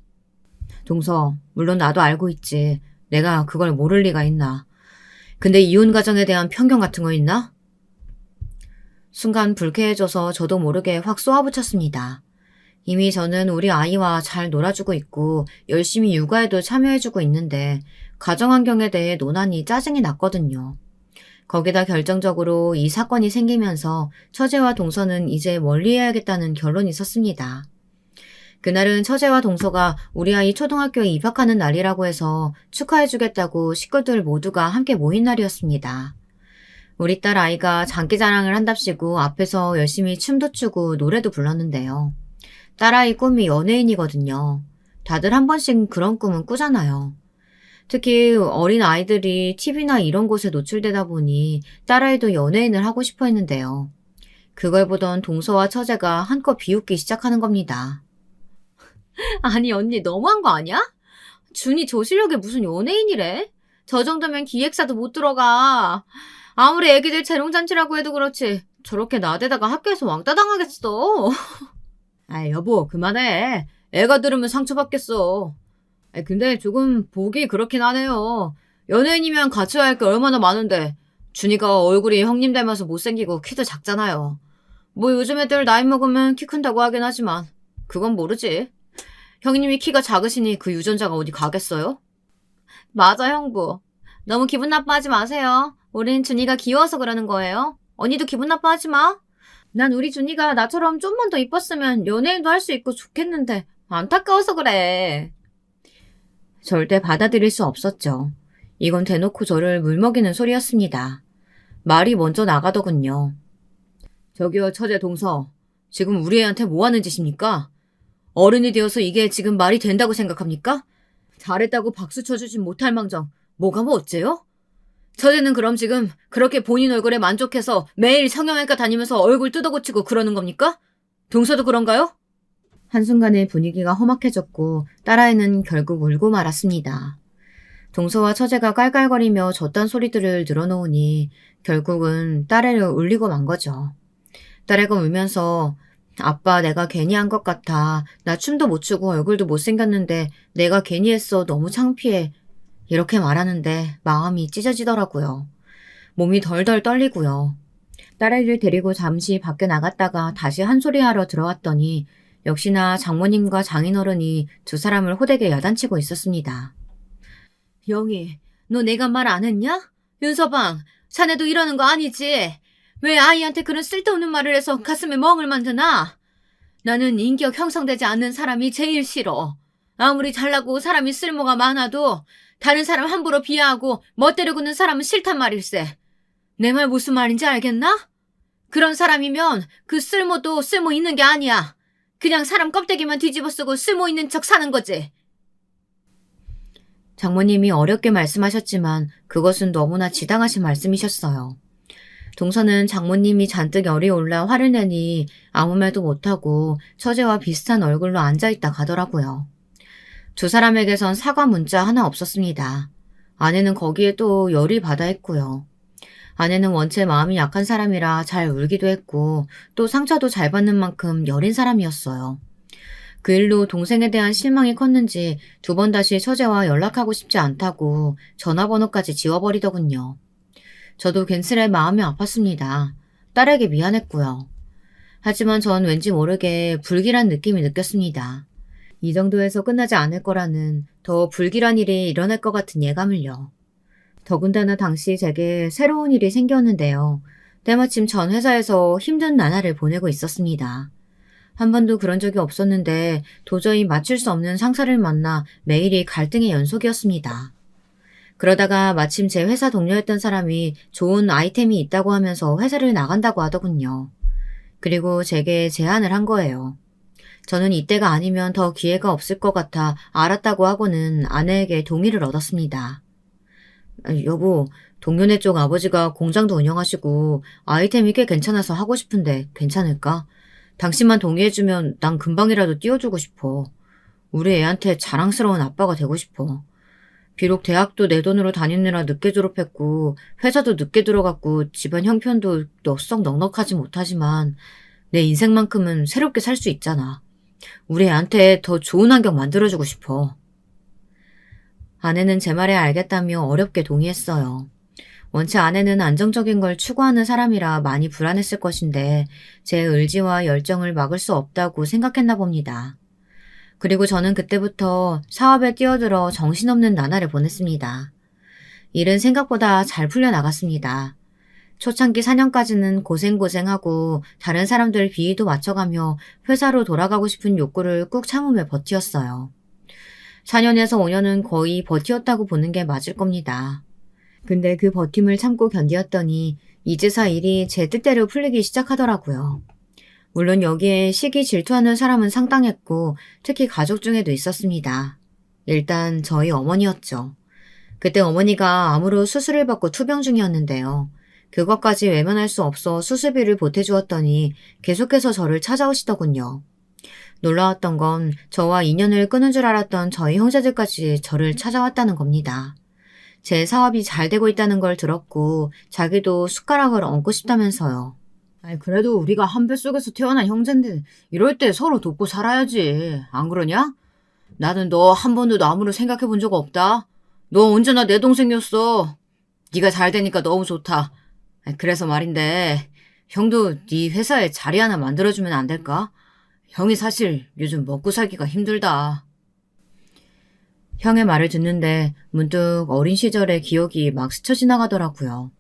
동서, 물론 나도 알고 있지. 내가 그걸 모를 리가 있나. 근데 이혼 가정에 대한 편견 같은 거 있나? 순간 불쾌해져서 저도 모르게 확 쏘아붙였습니다. 이미 저는 우리 아이와 잘 놀아주고 있고 열심히 육아에도 참여해주고 있는데 가정환경에 대해 논하니 짜증이 났거든요. 거기다 결정적으로 이 사건이 생기면서 처제와 동서는 이제 멀리해야겠다는 결론이 섰습니다. 그날은 처제와 동서가 우리 아이 초등학교에 입학하는 날이라고 해서 축하해주겠다고 식구들 모두가 함께 모인 날이었습니다. 우리 딸 아이가 장기자랑을 한답시고 앞에서 열심히 춤도 추고 노래도 불렀는데요. 딸아이 꿈이 연예인이거든요. 다들 한 번씩 그런 꿈은 꾸잖아요. 특히 어린 아이들이 TV나 이런 곳에 노출되다 보니 딸아이도 연예인을 하고 싶어 했는데요. 그걸 보던 동서와 처제가 한껏 비웃기 시작하는 겁니다. 아니 언니 너무한 거 아니야? 준이 저 실력에 무슨 연예인이래? 저 정도면 기획사도 못 들어가. 아무리 애기들 재롱잔치라고 해도 그렇지 저렇게 나대다가 학교에서 왕따 당하겠어. 여보 그만해. 애가 들으면 상처받겠어. 근데 조금 보기 그렇긴 하네요. 연예인이면 갖춰야 할 게 얼마나 많은데 준이가 얼굴이 형님 닮아서 못생기고 키도 작잖아요. 뭐 요즘 애들 나이 먹으면 키 큰다고 하긴 하지만 그건 모르지. 형님이 키가 작으시니 그 유전자가 어디 가겠어요? 맞아 형부. 너무 기분 나빠하지 마세요. 우린 준이가 귀여워서 그러는 거예요. 언니도 기분 나빠하지 마. 난 우리 준이가 나처럼 좀만 더 이뻤으면 연예인도 할 수 있고 좋겠는데 안타까워서 그래. 절대 받아들일 수 없었죠. 이건 대놓고 저를 물먹이는 소리였습니다. 말이 먼저 나가더군요. 저기요 처제 동서. 지금 우리 애한테 뭐 하는 짓입니까? 어른이 되어서 이게 지금 말이 된다고 생각합니까? 잘했다고 박수 쳐주진 못할 망정 뭐가 뭐 어째요? 처제는 그럼 지금 그렇게 본인 얼굴에 만족해서 매일 성형외과 다니면서 얼굴 뜯어고치고 그러는 겁니까? 동서도 그런가요? 한순간에 분위기가 험악해졌고 딸아이는 결국 울고 말았습니다. 동서와 처제가 깔깔거리며 저딴 소리들을 늘어놓으니 결국은 딸애를 울리고 만 거죠. 딸애가 울면서 아빠 내가 괜히 한 것 같아. 나 춤도 못 추고 얼굴도 못생겼는데 내가 괜히 했어. 너무 창피해. 이렇게 말하는데 마음이 찢어지더라고요. 몸이 덜덜 떨리고요. 딸아이를 데리고 잠시 밖에 나갔다가 다시 한 소리 하러 들어왔더니 역시나 장모님과 장인어른이 두 사람을 호되게 야단치고 있었습니다. 영희, 너 내가 말 안 했냐? 윤서방, 자네도 이러는 거 아니지? 왜 아이한테 그런 쓸데없는 말을 해서 가슴에 멍을 만드나? 나는 인격 형성되지 않는 사람이 제일 싫어. 아무리 잘나고 사람이 쓸모가 많아도 다른 사람 함부로 비하하고 멋대로 구는 사람은 싫단 말일세. 내 말 무슨 말인지 알겠나? 그런 사람이면 그 쓸모도 쓸모 있는 게 아니야. 그냥 사람 껍데기만 뒤집어 쓰고 쓸모 있는 척 사는 거지. 장모님이 어렵게 말씀하셨지만 그것은 너무나 지당하신 말씀이셨어요. 동서는 장모님이 잔뜩 열이 올라 화를 내니 아무 말도 못하고 처제와 비슷한 얼굴로 앉아있다 가더라고요. 두 사람에게선 사과 문자 하나 없었습니다. 아내는 거기에 또 열이 받아 했고요. 아내는 원체 마음이 약한 사람이라 잘 울기도 했고 또 상처도 잘 받는 만큼 여린 사람이었어요. 그 일로 동생에 대한 실망이 컸는지 두 번 다시 처제와 연락하고 싶지 않다고 전화번호까지 지워버리더군요. 저도 괜스레 마음이 아팠습니다. 딸에게 미안했고요. 하지만 전 왠지 모르게 불길한 느낌이 느꼈습니다. 이 정도에서 끝나지 않을 거라는 더 불길한 일이 일어날 것 같은 예감을요. 더군다나 당시 제게 새로운 일이 생겼는데요. 때마침 전 회사에서 힘든 나날을 보내고 있었습니다. 한 번도 그런 적이 없었는데 도저히 맞출 수 없는 상사를 만나 매일이 갈등의 연속이었습니다. 그러다가 마침 제 회사 동료였던 사람이 좋은 아이템이 있다고 하면서 회사를 나간다고 하더군요. 그리고 제게 제안을 한 거예요. 저는 이때가 아니면 더 기회가 없을 것 같아 알았다고 하고는 아내에게 동의를 얻었습니다. 여보, 동료네 쪽 아버지가 공장도 운영하시고 아이템이 꽤 괜찮아서 하고 싶은데 괜찮을까? 당신만 동의해주면 난 금방이라도 띄워주고 싶어. 우리 애한테 자랑스러운 아빠가 되고 싶어. 비록 대학도 내 돈으로 다니느라 늦게 졸업했고 회사도 늦게 들어갔고 집안 형편도 썩 넉넉하지 못하지만 내 인생만큼은 새롭게 살 수 있잖아. 우리 애한테 더 좋은 환경 만들어주고 싶어. 아내는 제 말에 알겠다며 어렵게 동의했어요. 원체 아내는 안정적인 걸 추구하는 사람이라 많이 불안했을 것인데 제 의지와 열정을 막을 수 없다고 생각했나 봅니다. 그리고 저는 그때부터 사업에 뛰어들어 정신없는 나날을 보냈습니다. 일은 생각보다 잘 풀려나갔습니다. 초창기 4년까지는 고생하고 다른 사람들 비위도 맞춰가며 회사로 돌아가고 싶은 욕구를 꾹 참으며 버티었어요. 4년에서 5년은 거의 버티었다고 보는 게 맞을 겁니다. 근데 그 버팀을 참고 견디었더니 이제서 일이 제 뜻대로 풀리기 시작하더라고요. 물론 여기에 시기 질투하는 사람은 상당했고 특히 가족 중에도 있었습니다. 일단 저희 어머니였죠. 그때 어머니가 암으로 수술을 받고 투병 중이었는데요. 그것까지 외면할 수 없어 수술비를 보태주었더니 계속해서 저를 찾아오시더군요. 놀라웠던 건 저와 인연을 끊은 줄 알았던 저희 형제들까지 저를 찾아왔다는 겁니다. 제 사업이 잘 되고 있다는 걸 들었고 자기도 숟가락을 얹고 싶다면서요. 그래도 우리가 한 뱃속에서 태어난 형제인데 이럴 때 서로 돕고 살아야지. 안 그러냐? 나는 너 한 번도 남으로 생각해 본 적 없다. 너 언제나 내 동생이었어. 네가 잘 되니까 너무 좋다. 그래서 말인데 형도 네 회사에 자리 하나 만들어주면 안 될까? 형이 사실 요즘 먹고 살기가 힘들다. 형의 말을 듣는데 문득 어린 시절의 기억이 막 스쳐 지나가더라고요.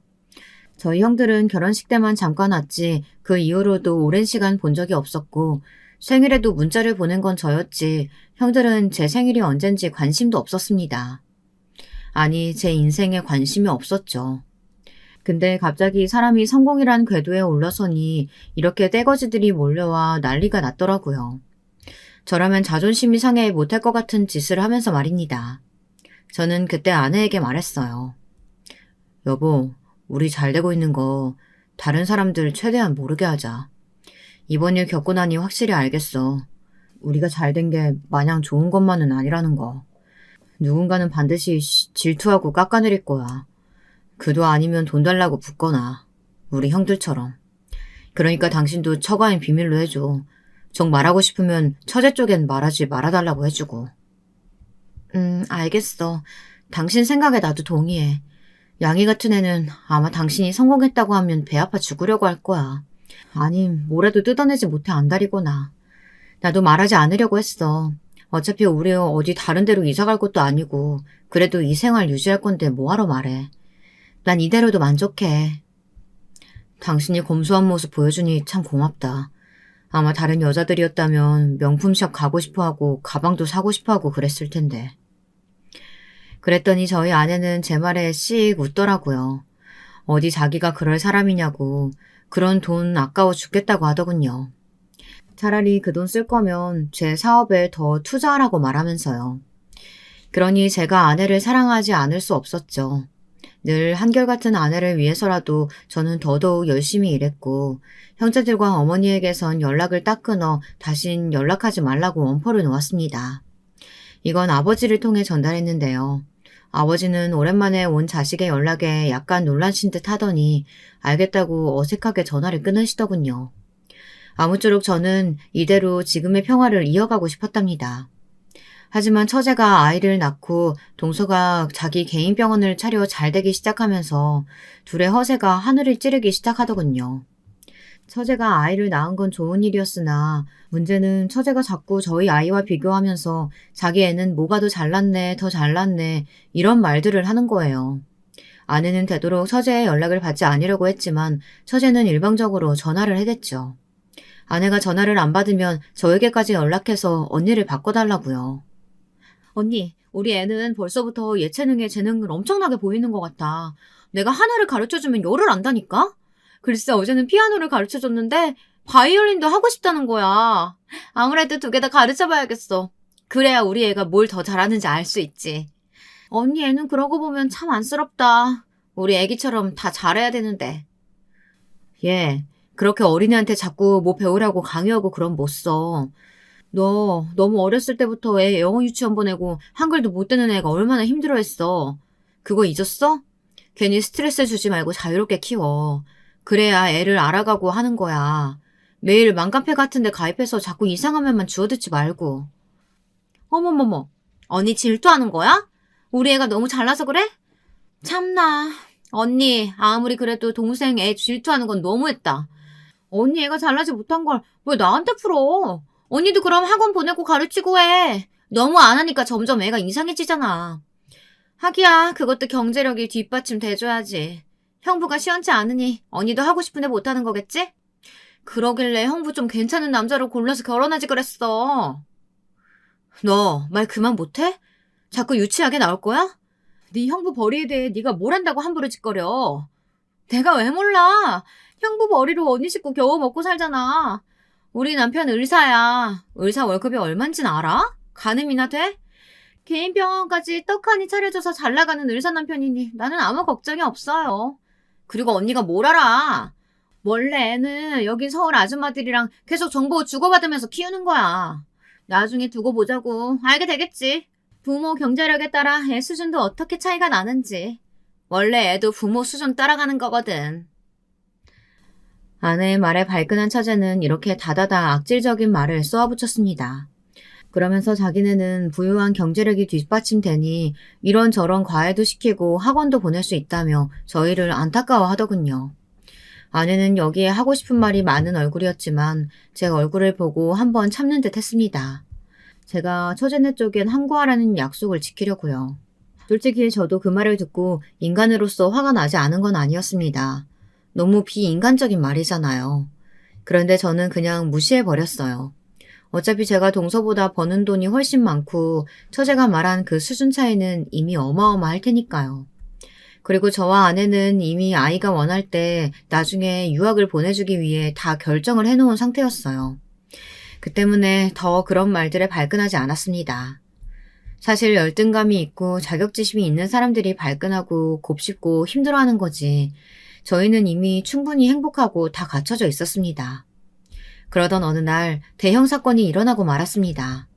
저희 형들은 결혼식 때만 잠깐 왔지 그 이후로도 오랜 시간 본 적이 없었고 생일에도 문자를 보낸 건 저였지 형들은 제 생일이 언젠지 관심도 없었습니다. 아니, 제 인생에 관심이 없었죠. 근데 갑자기 사람이 성공이란 궤도에 올라서니 이렇게 떼거지들이 몰려와 난리가 났더라고요. 저라면 자존심이 상해 못할 것 같은 짓을 하면서 말입니다. 저는 그때 아내에게 말했어요. 여보, 우리 잘 되고 있는 거 다른 사람들 최대한 모르게 하자. 이번 일 겪고 나니 확실히 알겠어. 우리가 잘 된 게 마냥 좋은 것만은 아니라는 거. 누군가는 반드시 질투하고 깎아내릴 거야. 그도 아니면 돈 달라고 붙거나 우리 형들처럼. 그러니까 당신도 처가엔 비밀로 해줘. 정 말하고 싶으면 처제 쪽엔 말하지 말아달라고 해주고. 알겠어. 당신 생각에 나도 동의해. 양이 같은 애는 아마 당신이 성공했다고 하면 배 아파 죽으려고 할 거야. 아니, 뭐라도 뜯어내지 못해 안달이거나. 나도 말하지 않으려고 했어. 어차피 우리 어디 다른 데로 이사 갈 것도 아니고 그래도 이 생활 유지할 건데 뭐하러 말해. 난 이대로도 만족해. 당신이 검소한 모습 보여주니 참 고맙다. 아마 다른 여자들이었다면 명품샵 가고 싶어하고 가방도 사고 싶어하고 그랬을 텐데. 그랬더니 저희 아내는 제 말에 씩 웃더라고요. 어디 자기가 그럴 사람이냐고, 그런 돈 아까워 죽겠다고 하더군요. 차라리 그 돈 쓸 거면 제 사업에 더 투자하라고 말하면서요. 그러니 제가 아내를 사랑하지 않을 수 없었죠. 늘 한결같은 아내를 위해서라도 저는 더더욱 열심히 일했고, 형제들과 어머니에게선 연락을 딱 끊어 다신 연락하지 말라고 원포를 놓았습니다. 이건 아버지를 통해 전달했는데요. 아버지는 오랜만에 온 자식의 연락에 약간 놀라신 듯 하더니 알겠다고 어색하게 전화를 끊으시더군요. 아무쪼록 저는 이대로 지금의 평화를 이어가고 싶었답니다. 하지만 처제가 아이를 낳고 동서가 자기 개인 병원을 차려 잘되기 시작하면서 둘의 허세가 하늘을 찌르기 시작하더군요. 처제가 아이를 낳은 건 좋은 일이었으나 문제는 처제가 자꾸 저희 아이와 비교하면서 자기 애는 뭐가 더 잘났네, 더 잘났네 이런 말들을 하는 거예요. 아내는 되도록 처제의 연락을 받지 않으려고 했지만 처제는 일방적으로 전화를 해댔죠. 아내가 전화를 안 받으면 저에게까지 연락해서 언니를 바꿔달라고요. 언니, 우리 애는 벌써부터 예체능에 재능을 엄청나게 보이는 것 같아. 내가 하나를 가르쳐주면 열을 안다니까? 글쎄 어제는 피아노를 가르쳐줬는데 바이올린도 하고 싶다는 거야. 아무래도 두 개 다 가르쳐봐야겠어. 그래야 우리 애가 뭘 더 잘하는지 알 수 있지. 언니 애는 그러고 보면 참 안쓰럽다. 우리 애기처럼 다 잘해야 되는데. 얘, 그렇게 어린애한테 자꾸 뭐 배우라고 강요하고 그럼 못 써. 너 너무 어렸을 때부터 애 영어 유치원 보내고 한글도 못 듣는 애가 얼마나 힘들어했어. 그거 잊었어? 괜히 스트레스 주지 말고 자유롭게 키워. 그래야 애를 알아가고 하는 거야. 매일 맘카페 같은 데 가입해서 자꾸 이상한 말만 주워듣지 말고. 어머머머, 언니 질투하는 거야? 우리 애가 너무 잘나서 그래? 참나. 언니, 아무리 그래도 동생 애 질투하는 건 너무했다. 언니 애가 잘나지 못한 걸 왜 나한테 풀어? 언니도 그럼 학원 보내고 가르치고 해. 너무 안 하니까 점점 애가 이상해지잖아. 하기야, 그것도 경제력이 뒷받침 돼줘야지. 형부가 시원치 않으니 언니도 하고 싶은데 못하는 거겠지? 그러길래 형부 좀 괜찮은 남자로 골라서 결혼하지 그랬어. 너 말 그만 못해? 자꾸 유치하게 나올 거야? 네 형부 벌이에 대해 네가 뭘 안다고 함부로 짓거려. 내가 왜 몰라. 형부 벌이로 언니 식구 겨우 먹고 살잖아. 우리 남편 의사야. 의사 월급이 얼만진 알아? 가늠이나 돼? 개인 병원까지 떡하니 차려줘서 잘 나가는 의사 남편이니 나는 아무 걱정이 없어요. 그리고 언니가 뭘 알아? 원래 애는 여기 서울 아줌마들이랑 계속 정보 주고받으면서 키우는 거야. 나중에 두고 보자고. 알게 되겠지. 부모 경제력에 따라 애 수준도 어떻게 차이가 나는지. 원래 애도 부모 수준 따라가는 거거든. 아내의 말에 발끈한 처제는 이렇게 다다다 악질적인 말을 쏘아붙였습니다. 그러면서 자기네는 부유한 경제력이 뒷받침되니 이런저런 과외도 시키고 학원도 보낼 수 있다며 저희를 안타까워하더군요. 아내는 여기에 하고 싶은 말이 많은 얼굴이었지만 제 얼굴을 보고 한번 참는 듯 했습니다. 제가 처제네 쪽엔 항구하라는 약속을 지키려고요. 솔직히 저도 그 말을 듣고 인간으로서 화가 나지 않은 건 아니었습니다. 너무 비인간적인 말이잖아요. 그런데 저는 그냥 무시해버렸어요. 어차피 제가 동서보다 버는 돈이 훨씬 많고 처제가 말한 그 수준 차이는 이미 어마어마할 테니까요. 그리고 저와 아내는 이미 아이가 원할 때 나중에 유학을 보내주기 위해 다 결정을 해놓은 상태였어요. 그 때문에 더 그런 말들에 발끈하지 않았습니다. 사실 열등감이 있고 자격지심이 있는 사람들이 발끈하고 곱씹고 힘들어하는 거지. 저희는 이미 충분히 행복하고 다 갖춰져 있었습니다. 그러던 어느 날 대형 사건이 일어나고 말았습니다.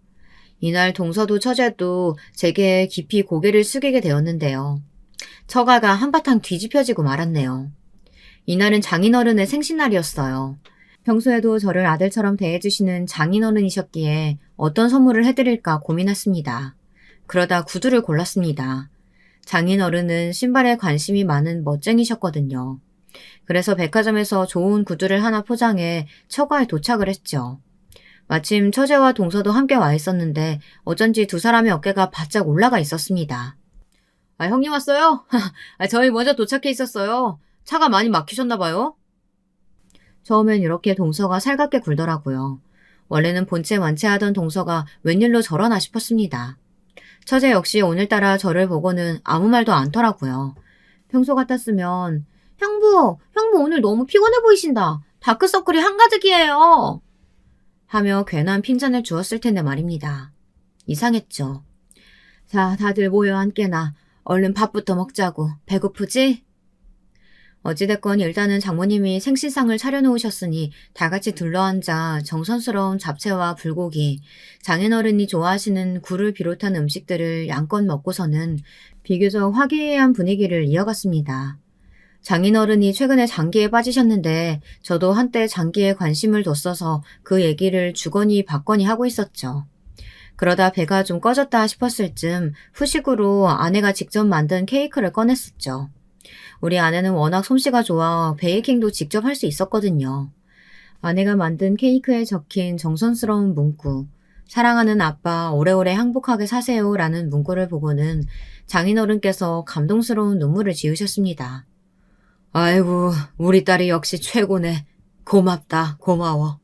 이날 동서도 처제도 제게 깊이 고개를 숙이게 되었는데요. 처가가 한바탕 뒤집혀지고 말았네요. 이날은 장인어른의 생신날이었어요. 평소에도 저를 아들처럼 대해주시는 장인어른이셨기에 어떤 선물을 해드릴까 고민했습니다. 그러다 구두를 골랐습니다. 장인어른은 신발에 관심이 많은 멋쟁이셨거든요. 그래서 백화점에서 좋은 구두를 하나 포장해 처가에 도착을 했죠. 마침 처제와 동서도 함께 와 있었는데 어쩐지 두 사람의 어깨가 바짝 올라가 있었습니다. 형님 왔어요? 저희 먼저 도착해 있었어요. 차가 많이 막히셨나 봐요. 처음엔 이렇게 동서가 살갑게 굴더라고요. 원래는 본체 만체하던 동서가 웬일로 저러나 싶었습니다. 처제 역시 오늘따라 저를 보고는 아무 말도 않더라고요. 평소 같았으면 형부 오늘 너무 피곤해 보이신다. 다크서클이 한가득이에요. 하며 괜한 핀잔을 주었을 텐데 말입니다. 이상했죠. 자, 다들 모여 앉게나. 얼른 밥부터 먹자고. 배고프지? 어찌됐건 일단은 장모님이 생신상을 차려놓으셨으니 다 같이 둘러앉아 정성스러운 잡채와 불고기, 장인어른이 좋아하시는 굴을 비롯한 음식들을 양껏 먹고서는 비교적 화기애애한 분위기를 이어갔습니다. 장인어른이 최근에 장기에 빠지셨는데 저도 한때 장기에 관심을 뒀어서 그 얘기를 주거니 받거니 하고 있었죠. 그러다 배가 좀 꺼졌다 싶었을 즈음 후식으로 아내가 직접 만든 케이크를 꺼냈었죠. 우리 아내는 워낙 솜씨가 좋아 베이킹도 직접 할 수 있었거든요. 아내가 만든 케이크에 적힌 정성스러운 문구, 사랑하는 아빠 오래오래 행복하게 사세요 라는 문구를 보고는 장인어른께서 감동스러운 눈물을 지으셨습니다. 아이고, 우리 딸이 역시 최고네. 고맙다, 고마워.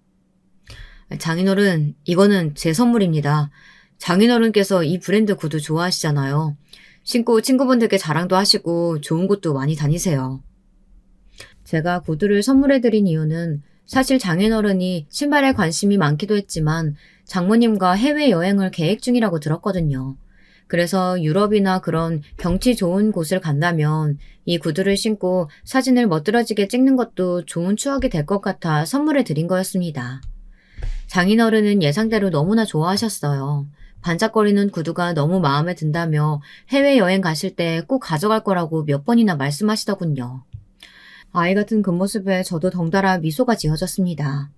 장인어른, 이거는 제 선물입니다. 장인어른께서 이 브랜드 구두 좋아하시잖아요. 신고 친구분들께 자랑도 하시고 좋은 곳도 많이 다니세요. 제가 구두를 선물해드린 이유는 사실 장인어른이 신발에 관심이 많기도 했지만 장모님과 해외여행을 계획 중이라고 들었거든요. 그래서 유럽이나 그런 경치 좋은 곳을 간다면 이 구두를 신고 사진을 멋들어지게 찍는 것도 좋은 추억이 될 것 같아 선물해 드린 거였습니다. 장인어른은 예상대로 너무나 좋아하셨어요. 반짝거리는 구두가 너무 마음에 든다며 해외여행 가실 때 꼭 가져갈 거라고 몇 번이나 말씀하시더군요. 아이 같은 그 모습에 저도 덩달아 미소가 지어졌습니다.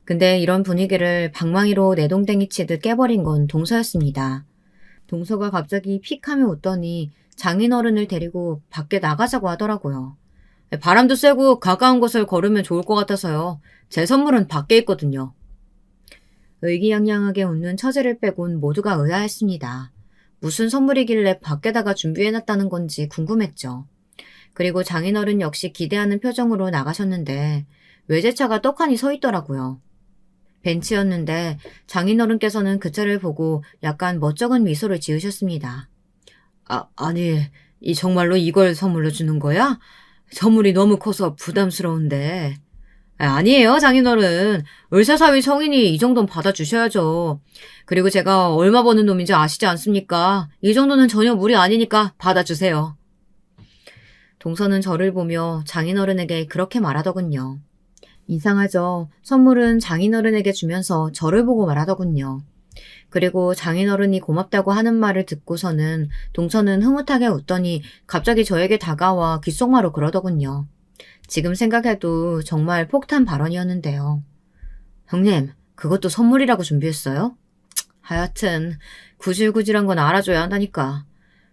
근데 이런 분위기를 방망이로 내동댕이 치듯 깨버린 건 동서였습니다. 동서가 갑자기 픽 하며 웃더니 장인어른을 데리고 밖에 나가자고 하더라고요. 바람도 쐬고 가까운 곳을 걸으면 좋을 것 같아서요. 제 선물은 밖에 있거든요. 의기양양하게 웃는 처제를 빼곤 모두가 의아했습니다. 무슨 선물이길래 밖에다가 준비해놨다는 건지 궁금했죠. 그리고 장인어른 역시 기대하는 표정으로 나가셨는데 외제차가 떡하니 서 있더라고요. 벤츠였는데 장인어른께서는 그 차를 보고 약간 멋쩍은 미소를 지으셨습니다. 아니, 정말로 이걸 선물로 주는 거야? 선물이 너무 커서 부담스러운데. 아니에요, 장인어른. 의사사위 성인이 이 정도는 받아주셔야죠. 그리고 제가 얼마 버는 놈인지 아시지 않습니까? 이 정도는 전혀 무리 아니니까 받아주세요. 동서는 저를 보며 장인어른에게 그렇게 말하더군요. 이상하죠. 선물은 장인어른에게 주면서 저를 보고 말하더군요. 그리고 장인어른이 고맙다고 하는 말을 듣고서는 동서는 흐뭇하게 웃더니 갑자기 저에게 다가와 귓속말로 그러더군요. 지금 생각해도 정말 폭탄 발언이었는데요. 형님, 그것도 선물이라고 준비했어요? 하여튼 구질구질한 건 알아줘야 한다니까.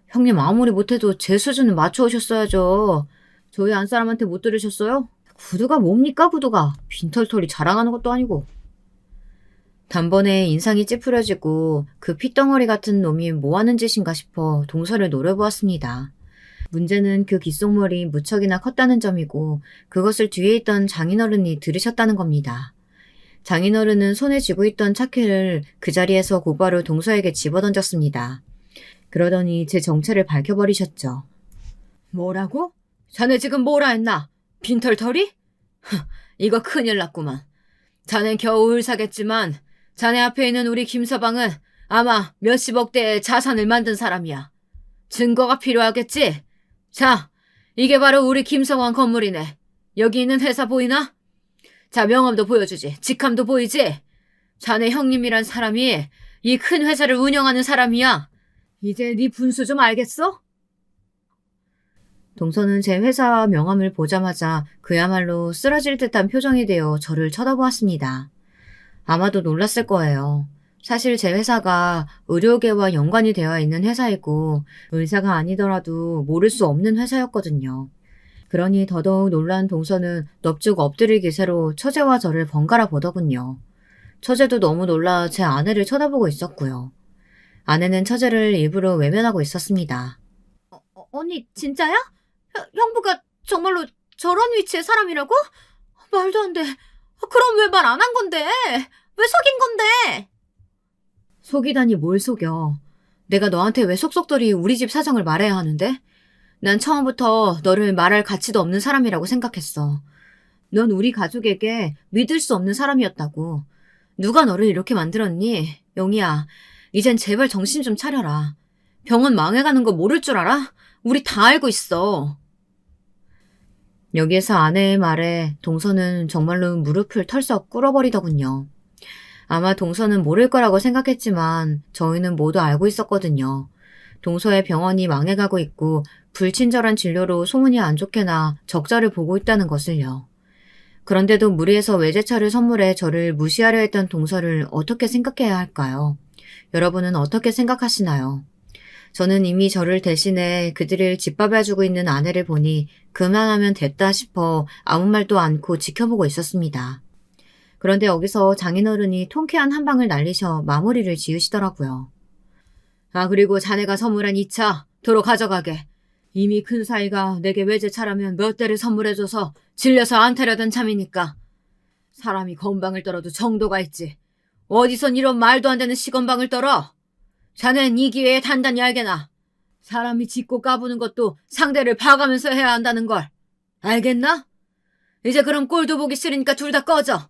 형님 아무리 못해도 제 수준은 맞춰오셨어야죠. 저희 안사람한테 못 들으셨어요? 구두가 뭡니까 구두가. 빈털털이 자랑하는 것도 아니고. 단번에 인상이 찌푸려지고 그 핏덩어리 같은 놈이 뭐하는 짓인가 싶어 동서를 노려보았습니다. 문제는 그 귓속말이 무척이나 컸다는 점이고 그것을 뒤에 있던 장인어른이 들으셨다는 겁니다. 장인어른은 손에 쥐고 있던 차키를 그 자리에서 곧바로 동서에게 집어던졌습니다. 그러더니 제 정체를 밝혀버리셨죠. 뭐라고? 자네 지금 뭐라 했나? 빈털터리? 이거 큰일 났구만. 자넨 겨우 을사겠지만 자네 앞에 있는 우리 김서방은 아마 몇십억 대의 자산을 만든 사람이야. 증거가 필요하겠지? 자, 이게 바로 우리 김서방 건물이네. 여기 있는 회사 보이나? 자, 명함도 보여주지. 직함도 보이지? 자네 형님이란 사람이 이 큰 회사를 운영하는 사람이야. 이제 네 분수 좀 알겠어? 동서는 제 회사 명함을 보자마자 그야말로 쓰러질 듯한 표정이 되어 저를 쳐다보았습니다. 아마도 놀랐을 거예요. 사실 제 회사가 의료계와 연관이 되어 있는 회사이고 의사가 아니더라도 모를 수 없는 회사였거든요. 그러니 더더욱 놀란 동서는 넙죽 엎드릴 기세로 처제와 저를 번갈아 보더군요. 처제도 너무 놀라 제 아내를 쳐다보고 있었고요. 아내는 처제를 일부러 외면하고 있었습니다. 언니 진짜야? 형부가 정말로 저런 위치의 사람이라고? 말도 안 돼. 그럼 왜 말 안 한 건데? 왜 속인 건데? 속이다니 뭘 속여. 내가 너한테 왜 속속들이 우리 집 사정을 말해야 하는데? 난 처음부터 너를 말할 가치도 없는 사람이라고 생각했어. 넌 우리 가족에게 믿을 수 없는 사람이었다고. 누가 너를 이렇게 만들었니? 영희야, 이젠 제발 정신 좀 차려라. 병원 망해가는 거 모를 줄 알아? 우리 다 알고 있어. 여기에서 아내의 말에 동서는 정말로 무릎을 털썩 꿇어버리더군요. 아마 동서는 모를 거라고 생각했지만 저희는 모두 알고 있었거든요. 동서의 병원이 망해가고 있고 불친절한 진료로 소문이 안 좋게 나 적자를 보고 있다는 것을요. 그런데도 무리해서 외제차를 선물해 저를 무시하려 했던 동서를 어떻게 생각해야 할까요? 여러분은 어떻게 생각하시나요? 저는 이미 저를 대신해 그들을 짓밟아주고 있는 아내를 보니 그만하면 됐다 싶어 아무 말도 않고 지켜보고 있었습니다. 그런데 여기서 장인어른이 통쾌한 한 방을 날리셔 마무리를 지으시더라고요. 아, 그리고 자네가 선물한 이 차 도로 가져가게. 이미 큰 사이가 내게 외제차라면 몇 대를 선물해줘서 질려서 안 타려던 참이니까. 사람이 건방을 떨어도 정도가 있지. 어디선 이런 말도 안 되는 시건방을 떨어? 자넨 이 기회에 단단히 알게나. 사람이 짖고 까부는 것도 상대를 봐가면서 해야 한다는 걸. 알겠나? 이제 그럼 꼴도 보기 싫으니까 둘 다 꺼져.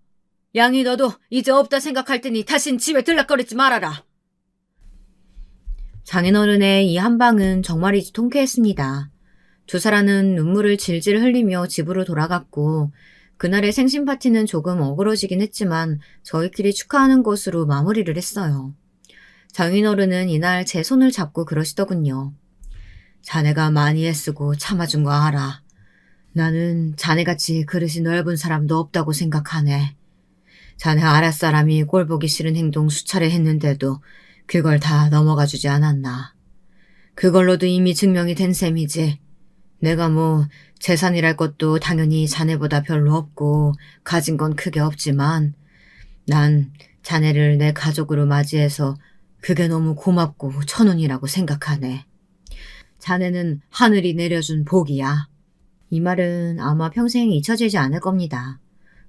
양이 너도 이제 없다 생각할 테니 다신 집에 들락거리지 말아라. 장인어른의 이 한방은 정말이지 통쾌했습니다. 두 사람은 눈물을 질질 흘리며 집으로 돌아갔고 그날의 생신 파티는 조금 어그러지긴 했지만 저희끼리 축하하는 것으로 마무리를 했어요. 장인어른은 이날 제 손을 잡고 그러시더군요. 자네가 많이 애쓰고 참아준 거 알아. 나는 자네같이 그릇이 넓은 사람도 없다고 생각하네. 자네 아랫사람이 꼴보기 싫은 행동 수차례 했는데도 그걸 다 넘어가 주지 않았나. 그걸로도 이미 증명이 된 셈이지. 내가 뭐 재산이랄 것도 당연히 자네보다 별로 없고 가진 건 크게 없지만 난 자네를 내 가족으로 맞이해서 그게 너무 고맙고 천운이라고 생각하네. 자네는 하늘이 내려준 복이야. 이 말은 아마 평생 잊혀지지 않을 겁니다.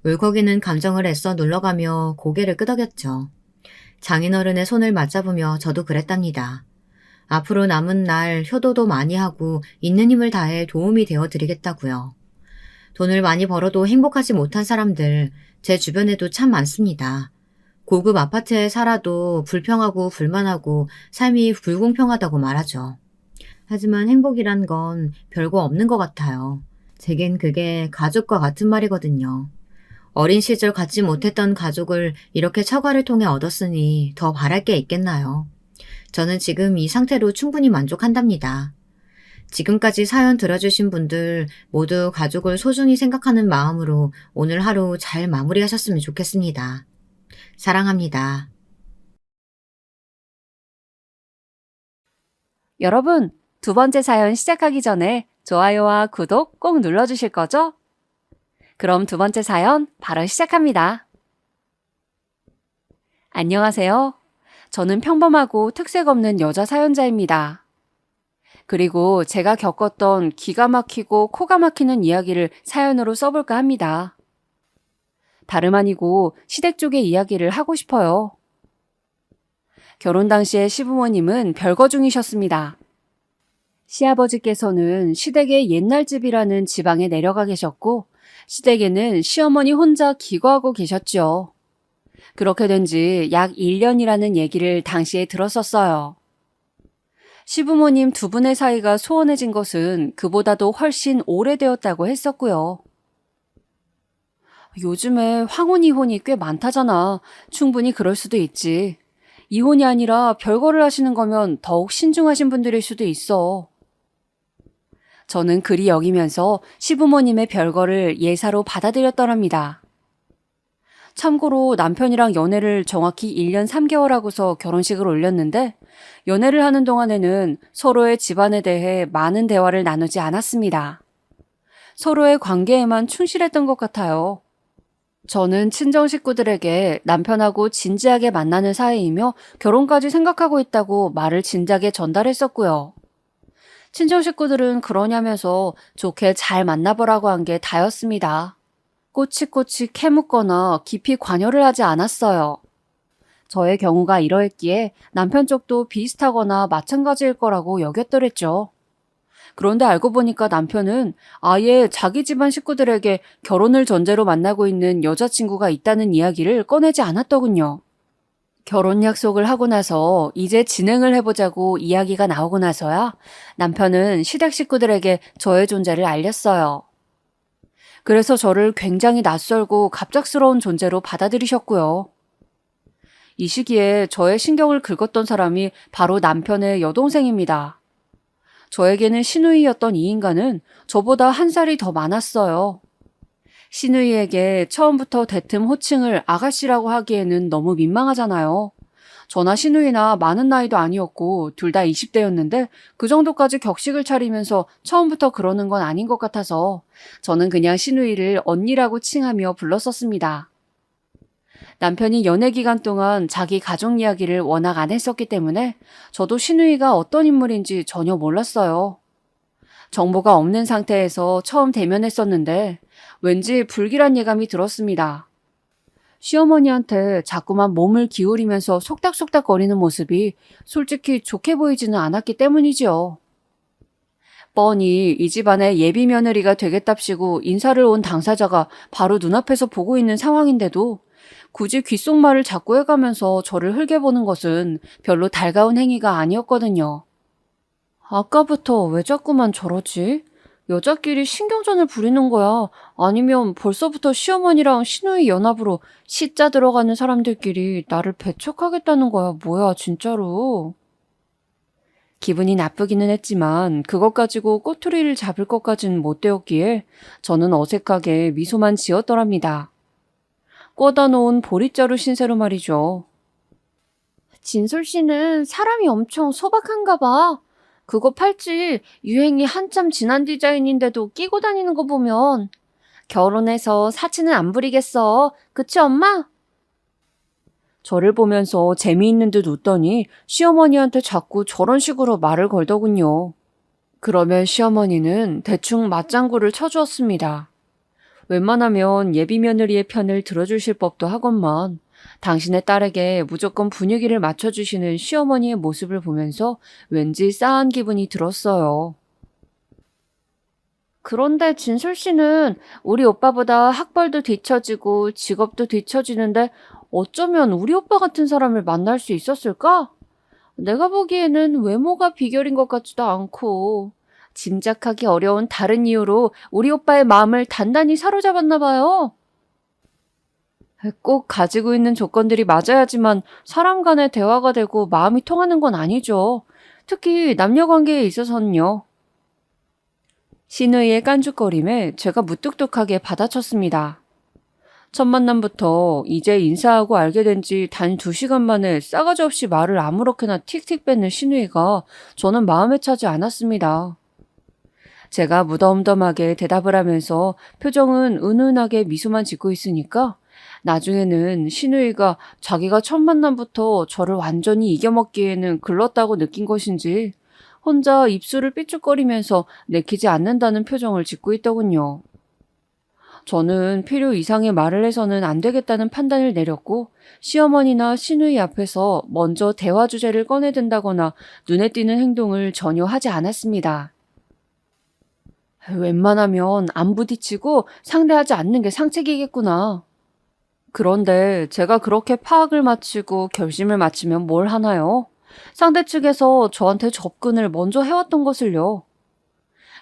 울컥이는 감정을 애써 눌러가며 고개를 끄덕였죠. 장인어른의 손을 맞잡으며 저도 그랬답니다. 앞으로 남은 날 효도도 많이 하고 있는 힘을 다해 도움이 되어드리겠다고요. 돈을 많이 벌어도 행복하지 못한 사람들 제 주변에도 참 많습니다. 고급 아파트에 살아도 불평하고 불만하고 삶이 불공평하다고 말하죠. 하지만 행복이란 건 별거 없는 것 같아요. 제겐 그게 가족과 같은 말이거든요. 어린 시절 갖지 못했던 가족을 이렇게 처가를 통해 얻었으니 더 바랄 게 있겠나요? 저는 지금 이 상태로 충분히 만족한답니다. 지금까지 사연 들어주신 분들 모두 가족을 소중히 생각하는 마음으로 오늘 하루 잘 마무리하셨으면 좋겠습니다. 사랑합니다. 여러분, 두 번째 사연 시작하기 전에 좋아요와 구독 꼭 눌러주실 거죠? 그럼 두 번째 사연 바로 시작합니다. 안녕하세요. 저는 평범하고 특색 없는 여자 사연자입니다. 그리고 제가 겪었던 기가 막히고 코가 막히는 이야기를 사연으로 써볼까 합니다. 다름 아니고 시댁 쪽의 이야기를 하고 싶어요. 결혼 당시에 시부모님은 별거 중이셨습니다. 시아버지께서는 시댁의 옛날 집이라는 지방에 내려가 계셨고 시댁에는 시어머니 혼자 기거하고 계셨죠. 그렇게 된 지 약 1년이라는 얘기를 당시에 들었었어요. 시부모님 두 분의 사이가 소원해진 것은 그보다도 훨씬 오래되었다고 했었고요. 요즘에 황혼 이혼이 꽤 많다잖아. 충분히 그럴 수도 있지. 이혼이 아니라 별거를 하시는 거면 더욱 신중하신 분들일 수도 있어. 저는 그리 여기면서 시부모님의 별거를 예사로 받아들였더랍니다. 참고로 남편이랑 연애를 정확히 1년 3개월 하고서 결혼식을 올렸는데 연애를 하는 동안에는 서로의 집안에 대해 많은 대화를 나누지 않았습니다. 서로의 관계에만 충실했던 것 같아요. 저는 친정 식구들에게 남편하고 진지하게 만나는 사이이며 결혼까지 생각하고 있다고 말을 진작에 전달했었고요. 친정 식구들은 그러냐면서 좋게 잘 만나보라고 한 게 다였습니다. 꼬치꼬치 캐묻거나 깊이 관여를 하지 않았어요. 저의 경우가 이러했기에 남편 쪽도 비슷하거나 마찬가지일 거라고 여겼더랬죠. 그런데 알고 보니까 남편은 아예 자기 집안 식구들에게 결혼을 전제로 만나고 있는 여자친구가 있다는 이야기를 꺼내지 않았더군요. 결혼 약속을 하고 나서 이제 진행을 해보자고 이야기가 나오고 나서야 남편은 시댁 식구들에게 저의 존재를 알렸어요. 그래서 저를 굉장히 낯설고 갑작스러운 존재로 받아들이셨고요. 이 시기에 저의 신경을 긁었던 사람이 바로 남편의 여동생입니다. 저에게는 시누이였던 이 인간은 저보다 한 살이 더 많았어요. 시누이에게 처음부터 대뜸 호칭을 아가씨라고 하기에는 너무 민망하잖아요. 저나 시누이나 많은 나이도 아니었고 둘 다 20대였는데 그 정도까지 격식을 차리면서 처음부터 그러는 건 아닌 것 같아서 저는 그냥 시누이를 언니라고 칭하며 불렀었습니다. 남편이 연애 기간 동안 자기 가족 이야기를 워낙 안 했었기 때문에 저도 시누이가 어떤 인물인지 전혀 몰랐어요. 정보가 없는 상태에서 처음 대면했었는데 왠지 불길한 예감이 들었습니다. 시어머니한테 자꾸만 몸을 기울이면서 속닥속닥거리는 모습이 솔직히 좋게 보이지는 않았기 때문이지요. 뻔히 이 집안의 예비 며느리가 되겠답시고 인사를 온 당사자가 바로 눈앞에서 보고 있는 상황인데도 굳이 귓속말을 자꾸 해가면서 저를 흘겨보는 것은 별로 달가운 행위가 아니었거든요. 아까부터 왜 자꾸만 저러지? 여자끼리 신경전을 부리는 거야? 아니면 벌써부터 시어머니랑 시누이 연합으로 시자 들어가는 사람들끼리 나를 배척하겠다는 거야? 뭐야, 진짜로? 기분이 나쁘기는 했지만 그것 가지고 꼬투리를 잡을 것까진 못 되었기에 저는 어색하게 미소만 지었더랍니다. 꽂아 놓은 보릿자루 신세로 말이죠. 진솔 씨는 사람이 엄청 소박한가 봐. 그거 팔찌 유행이 한참 지난 디자인인데도 끼고 다니는 거 보면 결혼해서 사치는 안 부리겠어. 그치, 엄마? 저를 보면서 재미있는 듯 웃더니 시어머니한테 자꾸 저런 식으로 말을 걸더군요. 그러면 시어머니는 대충 맞장구를 쳐주었습니다. 웬만하면 예비 며느리의 편을 들어주실 법도 하건만 당신의 딸에게 무조건 분위기를 맞춰주시는 시어머니의 모습을 보면서 왠지 싸한 기분이 들었어요. 그런데 진솔 씨는 우리 오빠보다 학벌도 뒤처지고 직업도 뒤처지는데 어쩌면 우리 오빠 같은 사람을 만날 수 있었을까? 내가 보기에는 외모가 비결인 것 같지도 않고 짐작하기 어려운 다른 이유로 우리 오빠의 마음을 단단히 사로잡았나 봐요. 꼭 가지고 있는 조건들이 맞아야지만 사람 간의 대화가 되고 마음이 통하는 건 아니죠. 특히 남녀 관계에 있어서는요. 시누이의 깐죽거림에 제가 무뚝뚝하게 받아쳤습니다. 첫 만남부터 이제 인사하고 알게 된 지 단 2시간 만에 싸가지 없이 말을 아무렇게나 틱틱 뱉는 시누이가 저는 마음에 차지 않았습니다. 제가 무덤덤하게 대답을 하면서 표정은 은은하게 미소만 짓고 있으니까 나중에는 시누이가 자기가 첫 만남부터 저를 완전히 이겨먹기에는 글렀다고 느낀 것인지 혼자 입술을 삐죽거리면서 내키지 않는다는 표정을 짓고 있더군요. 저는 필요 이상의 말을 해서는 안 되겠다는 판단을 내렸고 시어머니나 시누이 앞에서 먼저 대화 주제를 꺼내든다거나 눈에 띄는 행동을 전혀 하지 않았습니다. 웬만하면 안 부딪히고 상대하지 않는 게 상책이겠구나. 그런데 제가 그렇게 파악을 마치고 결심을 마치면 뭘 하나요? 상대 측에서 저한테 접근을 먼저 해왔던 것을요.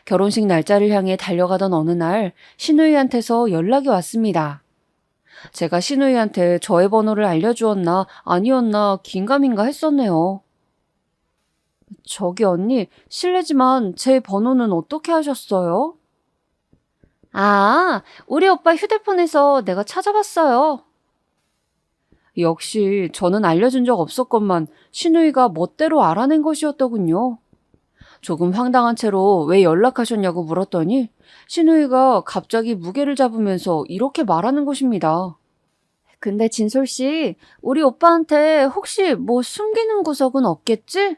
결혼식 날짜를 향해 달려가던 어느 날 시누이한테서 연락이 왔습니다. 제가 시누이한테 저의 번호를 알려주었나 아니었나 긴가민가 했었네요. 저기 언니, 실례지만 제 번호는 어떻게 하셨어요? 아, 우리 오빠 휴대폰에서 내가 찾아봤어요. 역시 저는 알려준 적 없었건만 시누이가 멋대로 알아낸 것이었더군요. 조금 황당한 채로 왜 연락하셨냐고 물었더니 시누이가 갑자기 무게를 잡으면서 이렇게 말하는 것입니다. 근데 진솔 씨, 우리 오빠한테 혹시 뭐 숨기는 구석은 없겠지?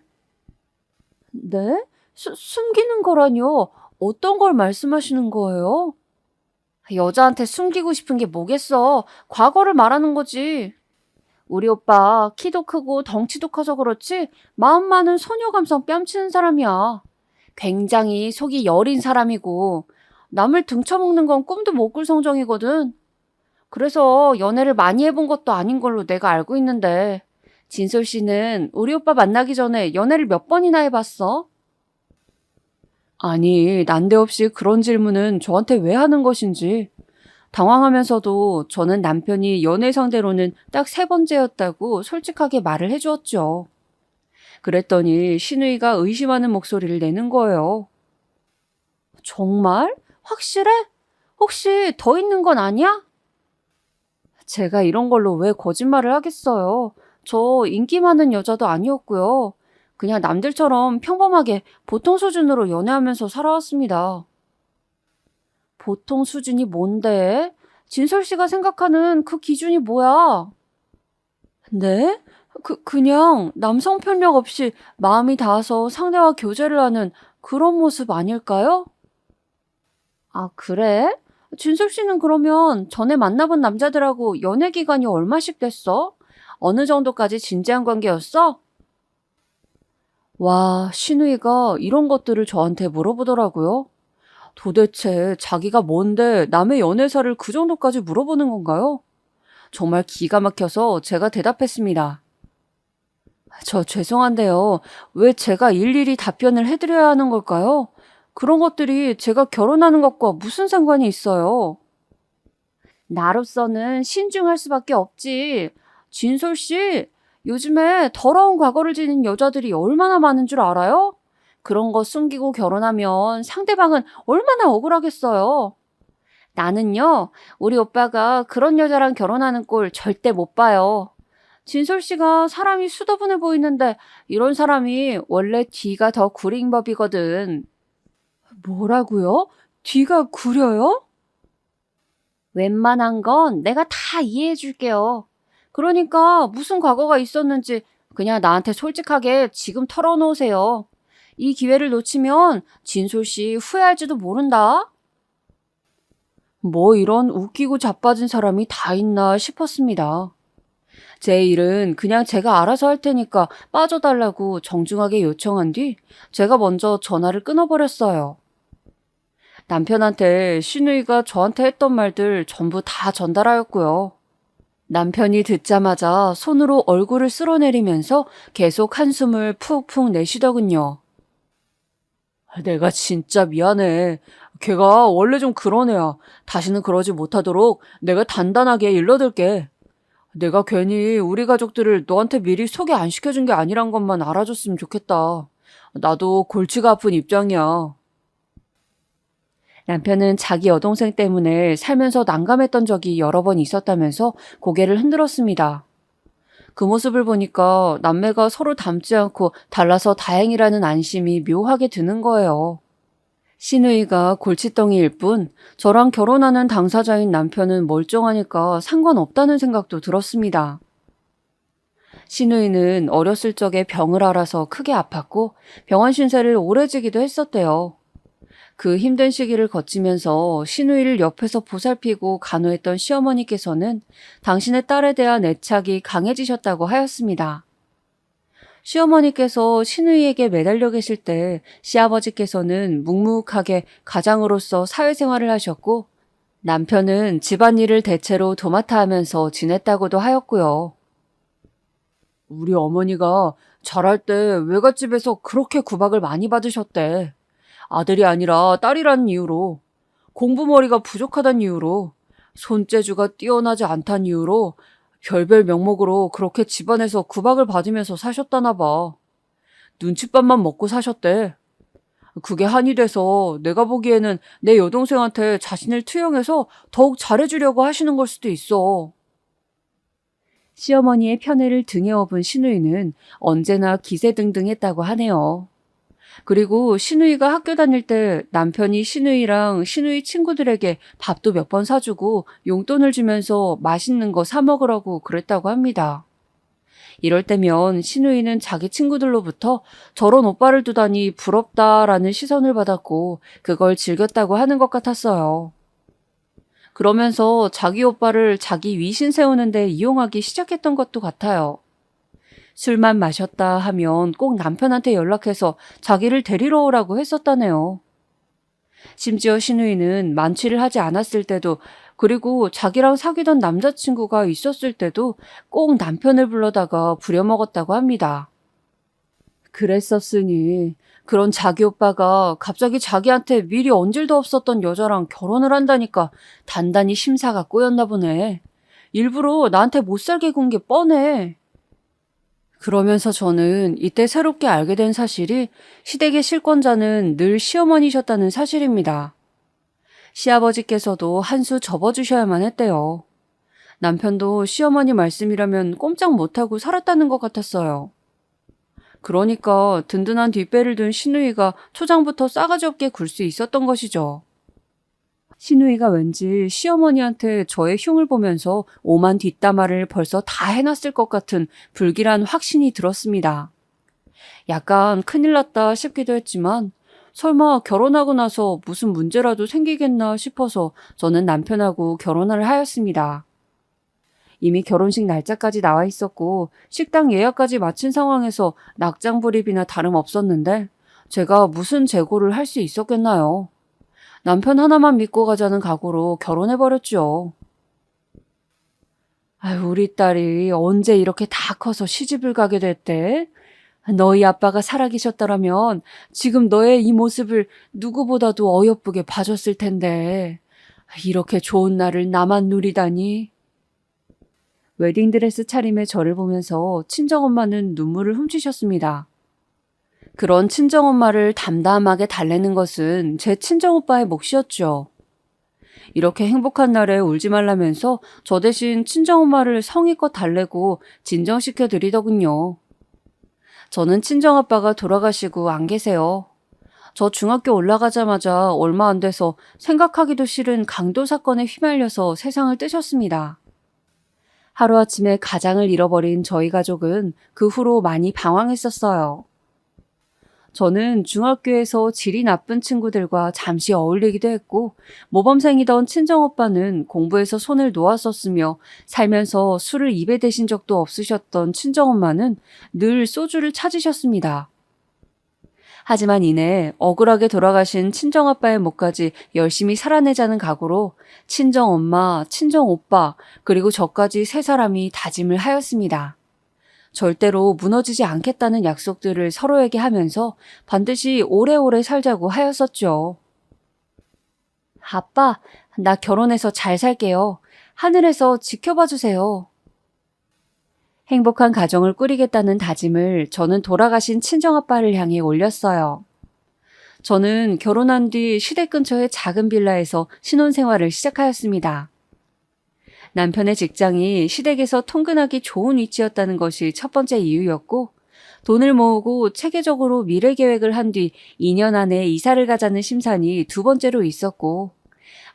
네? 숨기는 거라뇨? 어떤 걸 말씀하시는 거예요? 여자한테 숨기고 싶은 게 뭐겠어. 과거를 말하는 거지. 우리 오빠 키도 크고 덩치도 커서 그렇지 마음만은 소녀 감성 뺨치는 사람이야. 굉장히 속이 여린 사람이고 남을 등쳐먹는 건 꿈도 못 꿀 성정이거든. 그래서 연애를 많이 해본 것도 아닌 걸로 내가 알고 있는데 진솔 씨는 우리 오빠 만나기 전에 연애를 몇 번이나 해봤어? 아니, 난데없이 그런 질문은 저한테 왜 하는 것인지. 당황하면서도 저는 남편이 연애 상대로는 딱 3번째였다고 솔직하게 말을 해주었죠. 그랬더니 신우이가 의심하는 목소리를 내는 거예요. 정말? 확실해? 혹시 더 있는 건 아니야? 제가 이런 걸로 왜 거짓말을 하겠어요. 저 인기 많은 여자도 아니었고요. 그냥 남들처럼 평범하게 보통 수준으로 연애하면서 살아왔습니다. 보통 수준이 뭔데? 진솔 씨가 생각하는 그 기준이 뭐야? 네? 그냥 남성 편력 없이 마음이 닿아서 상대와 교제를 하는 그런 모습 아닐까요? 아, 그래? 진솔 씨는 그러면 전에 만나본 남자들하고 연애 기간이 얼마씩 됐어? 어느 정도까지 진지한 관계였어? 와, 신우이가 이런 것들을 저한테 물어보더라고요. 도대체 자기가 뭔데 남의 연애사를 그 정도까지 물어보는 건가요? 정말 기가 막혀서 제가 대답했습니다. 저 죄송한데요. 왜 제가 일일이 답변을 해드려야 하는 걸까요? 그런 것들이 제가 결혼하는 것과 무슨 상관이 있어요? 나로서는 신중할 수밖에 없지. 진솔 씨, 요즘에 더러운 과거를 지닌 여자들이 얼마나 많은 줄 알아요? 그런 거 숨기고 결혼하면 상대방은 얼마나 억울하겠어요. 나는요, 우리 오빠가 그런 여자랑 결혼하는 꼴 절대 못 봐요. 진솔 씨가 사람이 수더분해 보이는데 이런 사람이 원래 뒤가 더 구린 법이거든. 뭐라고요? 뒤가 구려요? 웬만한 건 내가 다 이해해 줄게요. 그러니까 무슨 과거가 있었는지 그냥 나한테 솔직하게 지금 털어놓으세요. 이 기회를 놓치면 진솔 씨 후회할지도 모른다. 뭐 이런 웃기고 자빠진 사람이 다 있나 싶었습니다. 제 일은 그냥 제가 알아서 할 테니까 빠져달라고 정중하게 요청한 뒤 제가 먼저 전화를 끊어버렸어요. 남편한테 신우이가 저한테 했던 말들 전부 다 전달하였고요. 남편이 듣자마자 손으로 얼굴을 쓸어내리면서 계속 한숨을 푹푹 내쉬더군요. 내가 진짜 미안해. 걔가 원래 좀 그런 애야. 다시는 그러지 못하도록 내가 단단하게 일러둘게. 내가 괜히 우리 가족들을 너한테 미리 소개 안 시켜준 게 아니란 것만 알아줬으면 좋겠다. 나도 골치가 아픈 입장이야. 남편은 자기 여동생 때문에 살면서 난감했던 적이 여러 번 있었다면서 고개를 흔들었습니다. 그 모습을 보니까 남매가 서로 닮지 않고 달라서 다행이라는 안심이 묘하게 드는 거예요. 신우이가 골칫덩이일 뿐 저랑 결혼하는 당사자인 남편은 멀쩡하니까 상관없다는 생각도 들었습니다. 신우이는 어렸을 적에 병을 앓아서 크게 아팠고 병원 신세를 오래 지기도 했었대요. 그 힘든 시기를 거치면서 신우이를 옆에서 보살피고 간호했던 시어머니께서는 당신의 딸에 대한 애착이 강해지셨다고 하였습니다. 시어머니께서 신우이에게 매달려 계실 때 시아버지께서는 묵묵하게 가장으로서 사회생활을 하셨고 남편은 집안일을 대체로 도맡아 하면서 지냈다고도 하였고요. 우리 어머니가 자랄 때 외갓집에서 그렇게 구박을 많이 받으셨대. 아들이 아니라 딸이라는 이유로, 공부머리가 부족하다는 이유로, 손재주가 뛰어나지 않다는 이유로 별별 명목으로 그렇게 집안에서 구박을 받으면서 사셨다나 봐. 눈칫밥만 먹고 사셨대. 그게 한이 돼서 내가 보기에는 내 여동생한테 자신을 투영해서 더욱 잘해주려고 하시는 걸 수도 있어. 시어머니의 편애를 등에 업은 신우이는 언제나 기세등등했다고 하네요. 그리고 신우이가 학교 다닐 때 남편이 신우이랑 신우이 친구들에게 밥도 몇 번 사주고 용돈을 주면서 맛있는 거 사 먹으라고 그랬다고 합니다. 이럴 때면 신우이는 자기 친구들로부터 저런 오빠를 두다니 부럽다라는 시선을 받았고 그걸 즐겼다고 하는 것 같았어요. 그러면서 자기 오빠를 자기 위신 세우는데 이용하기 시작했던 것도 같아요. 술만 마셨다 하면 꼭 남편한테 연락해서 자기를 데리러 오라고 했었다네요. 심지어 신우이는 만취를 하지 않았을 때도, 그리고 자기랑 사귀던 남자친구가 있었을 때도 꼭 남편을 불러다가 부려먹었다고 합니다. 그랬었으니 그런 자기 오빠가 갑자기 자기한테 미리 언질도 없었던 여자랑 결혼을 한다니까 단단히 심사가 꼬였나 보네. 일부러 나한테 못 살게 군 게 뻔해. 그러면서 저는 이때 새롭게 알게 된 사실이 시댁의 실권자는 늘 시어머니셨다는 사실입니다. 시아버지께서도 한 수 접어주셔야만 했대요. 남편도 시어머니 말씀이라면 꼼짝 못하고 살았다는 것 같았어요. 그러니까 든든한 뒷배를 둔 시누이가 초장부터 싸가지 없게 굴 수 있었던 것이죠. 시누이가 왠지 시어머니한테 저의 흉을 보면서 오만 뒷담화를 벌써 다 해놨을 것 같은 불길한 확신이 들었습니다. 약간 큰일 났다 싶기도 했지만 설마 결혼하고 나서 무슨 문제라도 생기겠나 싶어서 저는 남편하고 결혼을 하였습니다. 이미 결혼식 날짜까지 나와 있었고 식당 예약까지 마친 상황에서 낙장불입이나 다름없었는데 제가 무슨 재고를 할 수 있었겠나요? 남편 하나만 믿고 가자는 각오로 결혼해버렸죠. 아유, 우리 딸이 언제 이렇게 다 커서 시집을 가게 됐대? 너희 아빠가 살아계셨더라면 지금 너의 이 모습을 누구보다도 어여쁘게 봐줬을 텐데 이렇게 좋은 날을 나만 누리다니. 웨딩드레스 차림의 저를 보면서 친정엄마는 눈물을 훔치셨습니다. 그런 친정엄마를 담담하게 달래는 것은 제 친정오빠의 몫이었죠. 이렇게 행복한 날에 울지 말라면서 저 대신 친정엄마를 성의껏 달래고 진정시켜 드리더군요. 저는 친정아빠가 돌아가시고 안 계세요. 저 중학교 올라가자마자 얼마 안 돼서 생각하기도 싫은 강도 사건에 휘말려서 세상을 뜨셨습니다. 하루아침에 가장을 잃어버린 저희 가족은 그 후로 많이 방황했었어요. 저는 중학교에서 질이 나쁜 친구들과 잠시 어울리기도 했고 모범생이던 친정오빠는 공부에서 손을 놓았었으며 살면서 술을 입에 대신 적도 없으셨던 친정엄마는 늘 소주를 찾으셨습니다. 하지만 이내 억울하게 돌아가신 친정아빠의 몫까지 열심히 살아내자는 각오로 친정엄마, 친정오빠, 그리고 저까지 세 사람이 다짐을 하였습니다. 절대로 무너지지 않겠다는 약속들을 서로에게 하면서 반드시 오래오래 살자고 하였었죠. 아빠, 나 결혼해서 잘 살게요. 하늘에서 지켜봐 주세요. 행복한 가정을 꾸리겠다는 다짐을 저는 돌아가신 친정아빠를 향해 올렸어요. 저는 결혼한 뒤 시댁 근처의 작은 빌라에서 신혼생활을 시작하였습니다. 남편의 직장이 시댁에서 통근하기 좋은 위치였다는 것이 첫 번째 이유였고, 돈을 모으고 체계적으로 미래 계획을 한 뒤 2년 안에 이사를 가자는 심산이 두 번째로 있었고,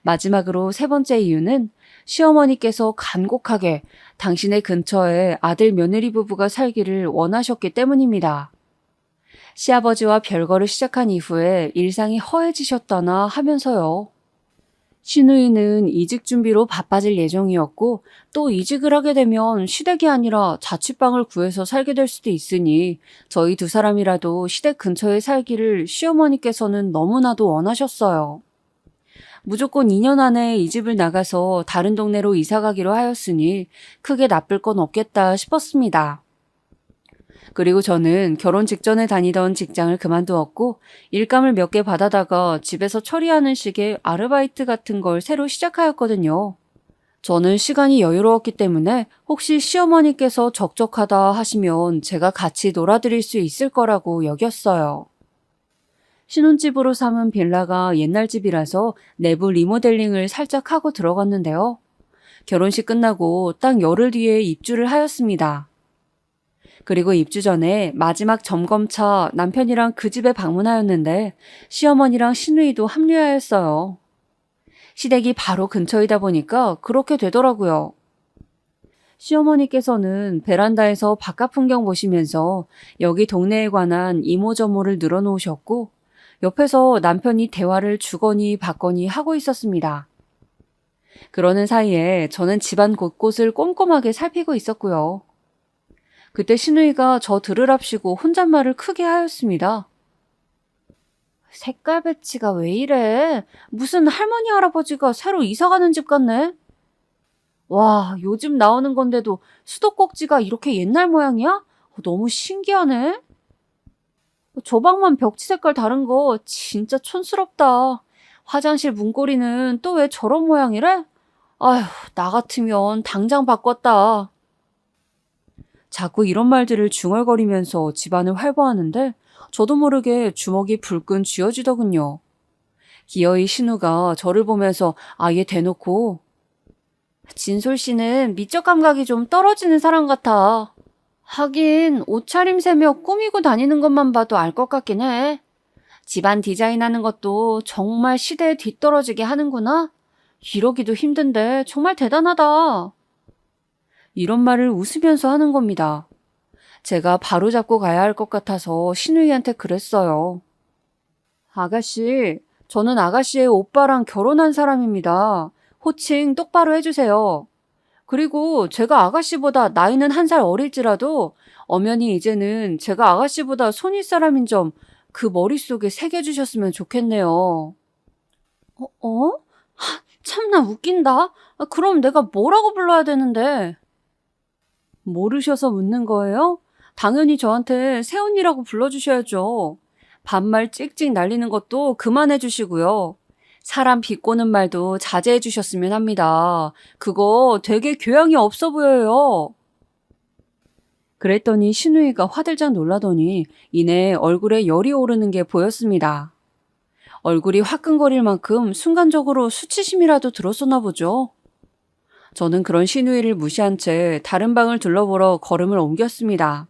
마지막으로 세 번째 이유는 시어머니께서 간곡하게 당신의 근처에 아들 며느리 부부가 살기를 원하셨기 때문입니다. 시아버지와 별거를 시작한 이후에 일상이 허해지셨다나 하면서요. 시누이는 이직 준비로 바빠질 예정이었고 또 이직을 하게 되면 시댁이 아니라 자취방을 구해서 살게 될 수도 있으니 저희 두 사람이라도 시댁 근처에 살기를 시어머니께서는 너무나도 원하셨어요. 무조건 2년 안에 이 집을 나가서 다른 동네로 이사 가기로 하였으니 크게 나쁠 건 없겠다 싶었습니다. 그리고 저는 결혼 직전에 다니던 직장을 그만두었고 일감을 몇 개 받아다가 집에서 처리하는 식의 아르바이트 같은 걸 새로 시작하였거든요. 저는 시간이 여유로웠기 때문에 혹시 시어머니께서 적적하다 하시면 제가 같이 놀아드릴 수 있을 거라고 여겼어요. 신혼집으로 삼은 빌라가 옛날 집이라서 내부 리모델링을 살짝 하고 들어갔는데요. 결혼식 끝나고 딱 열흘 뒤에 입주를 하였습니다. 그리고 입주 전에 마지막 점검차 남편이랑 그 집에 방문하였는데 시어머니랑 시누이도 합류하였어요. 시댁이 바로 근처이다 보니까 그렇게 되더라고요. 시어머니께서는 베란다에서 바깥 풍경 보시면서 여기 동네에 관한 이모저모를 늘어놓으셨고 옆에서 남편이 대화를 주거니 받거니 하고 있었습니다. 그러는 사이에 저는 집안 곳곳을 꼼꼼하게 살피고 있었고요. 그때 신우이가 저 들으랍시고 혼잣말을 크게 하였습니다. 색깔 배치가 왜 이래? 무슨 할머니 할아버지가 새로 이사가는 집 같네? 와, 요즘 나오는 건데도 수도꼭지가 이렇게 옛날 모양이야? 너무 신기하네. 저 방만 벽지 색깔 다른 거 진짜 촌스럽다. 화장실 문고리는 또 왜 저런 모양이래? 아휴, 나 같으면 당장 바꿨다. 자꾸 이런 말들을 중얼거리면서 집안을 활보하는데 저도 모르게 주먹이 불끈 쥐어지더군요. 기어이 신우가 저를 보면서 아예 대놓고 진솔 씨는 미적 감각이 좀 떨어지는 사람 같아. 하긴 옷차림새며 꾸미고 다니는 것만 봐도 알 것 같긴 해. 집안 디자인하는 것도 정말 시대에 뒤떨어지게 하는구나. 이러기도 힘든데 정말 대단하다. 이런 말을 웃으면서 하는 겁니다. 제가 바로잡고 가야 할 것 같아서 신우이한테 그랬어요. 아가씨, 저는 아가씨의 오빠랑 결혼한 사람입니다. 호칭 똑바로 해주세요. 그리고 제가 아가씨보다 나이는 한 살 어릴지라도 엄연히 이제는 제가 아가씨보다 손윗 사람인 점 그 머릿속에 새겨주셨으면 좋겠네요. 어? 참나 웃긴다. 그럼 내가 뭐라고 불러야 되는데? 모르셔서 묻는 거예요? 당연히 저한테 새언니라고 불러주셔야죠. 반말 찍찍 날리는 것도 그만해 주시고요. 사람 비꼬는 말도 자제해 주셨으면 합니다. 그거 되게 교양이 없어 보여요. 그랬더니 신우이가 화들짝 놀라더니 이내 얼굴에 열이 오르는 게 보였습니다. 얼굴이 화끈거릴 만큼 순간적으로 수치심이라도 들었었나 보죠. 저는 그런 신우이를 무시한 채 다른 방을 둘러보러 걸음을 옮겼습니다.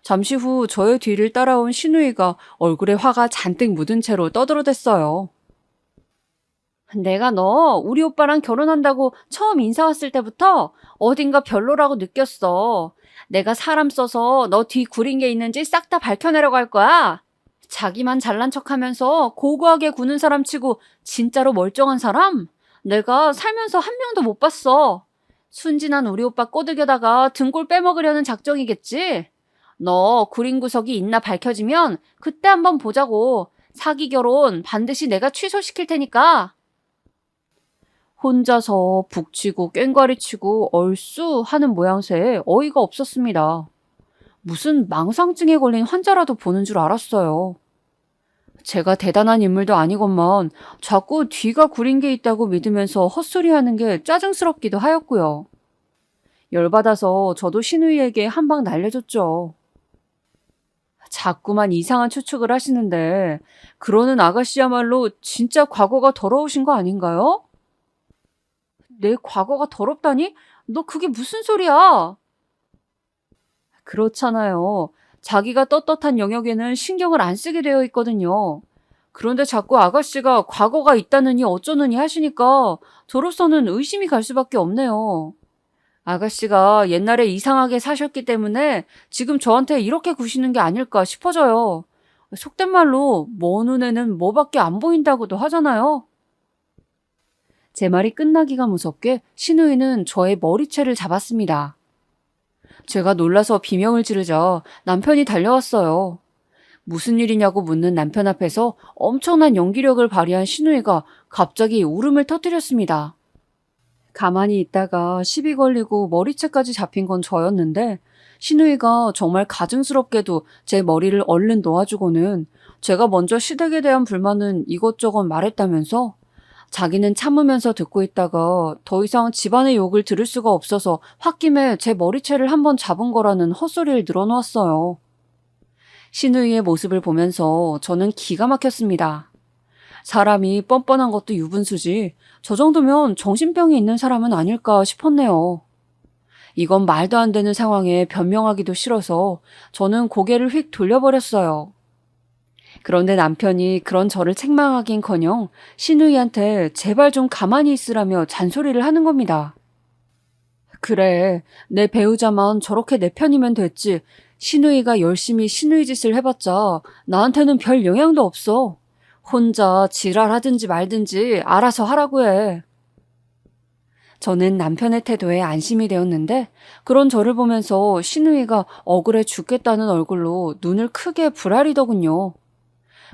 잠시 후 저의 뒤를 따라온 신우이가 얼굴에 화가 잔뜩 묻은 채로 떠들어댔어요. 내가 너 우리 오빠랑 결혼한다고 처음 인사 왔을 때부터 어딘가 별로라고 느꼈어. 내가 사람 써서 너 뒤 구린 게 있는지 싹 다 밝혀내려고 할 거야. 자기만 잘난 척하면서 고고하게 구는 사람 치고 진짜로 멀쩡한 사람? 내가 살면서 한 명도 못 봤어. 순진한 우리 오빠 꼬드겨다가 등골 빼먹으려는 작정이겠지? 너 구린 구석이 있나 밝혀지면 그때 한번 보자고. 사기 결혼 반드시 내가 취소시킬 테니까. 혼자서 북치고 꽹과리치고 얼쑤 하는 모양새에 어이가 없었습니다. 무슨 망상증에 걸린 환자라도 보는 줄 알았어요. 제가 대단한 인물도 아니건만 자꾸 뒤가 구린 게 있다고 믿으면서 헛소리하는 게 짜증스럽기도 하였고요. 열받아서 저도 신우이에게 한 방 날려줬죠. 자꾸만 이상한 추측을 하시는데 그러는 아가씨야말로 진짜 과거가 더러우신 거 아닌가요? 내 과거가 더럽다니? 너 그게 무슨 소리야? 그렇잖아요. 자기가 떳떳한 영역에는 신경을 안 쓰게 되어 있거든요. 그런데 자꾸 아가씨가 과거가 있다느니 어쩌느니 하시니까 저로서는 의심이 갈 수밖에 없네요. 아가씨가 옛날에 이상하게 사셨기 때문에 지금 저한테 이렇게 구시는 게 아닐까 싶어져요. 속된 말로 먼 눈에는 뭐밖에 안 보인다고도 하잖아요. 제 말이 끝나기가 무섭게 신우이는 저의 머리채를 잡았습니다. 제가 놀라서 비명을 지르자 남편이 달려왔어요. 무슨 일이냐고 묻는 남편 앞에서 엄청난 연기력을 발휘한 신우이가 갑자기 울음을 터뜨렸습니다. 가만히 있다가 시비 걸리고 머리채까지 잡힌 건 저였는데 신우이가 정말 가증스럽게도 제 머리를 얼른 놓아주고는 제가 먼저 시댁에 대한 불만은 이것저것 말했다면서 자기는 참으면서 듣고 있다가 더 이상 집안의 욕을 들을 수가 없어서 홧김에 제 머리채를 한번 잡은 거라는 헛소리를 늘어놓았어요. 신우이의 모습을 보면서 저는 기가 막혔습니다. 사람이 뻔뻔한 것도 유분수지 저 정도면 정신병이 있는 사람은 아닐까 싶었네요. 이건 말도 안 되는 상황에 변명하기도 싫어서 저는 고개를 휙 돌려버렸어요. 그런데 남편이 그런 저를 책망하긴커녕 신우이한테 제발 좀 가만히 있으라며 잔소리를 하는 겁니다. 그래, 내 배우자만 저렇게 내 편이면 됐지. 신우이가 열심히 신우이 짓을 해봤자 나한테는 별 영향도 없어. 혼자 지랄하든지 말든지 알아서 하라고 해. 저는 남편의 태도에 안심이 되었는데 그런 저를 보면서 시누이가 억울해 죽겠다는 얼굴로 눈을 크게 부라리더군요.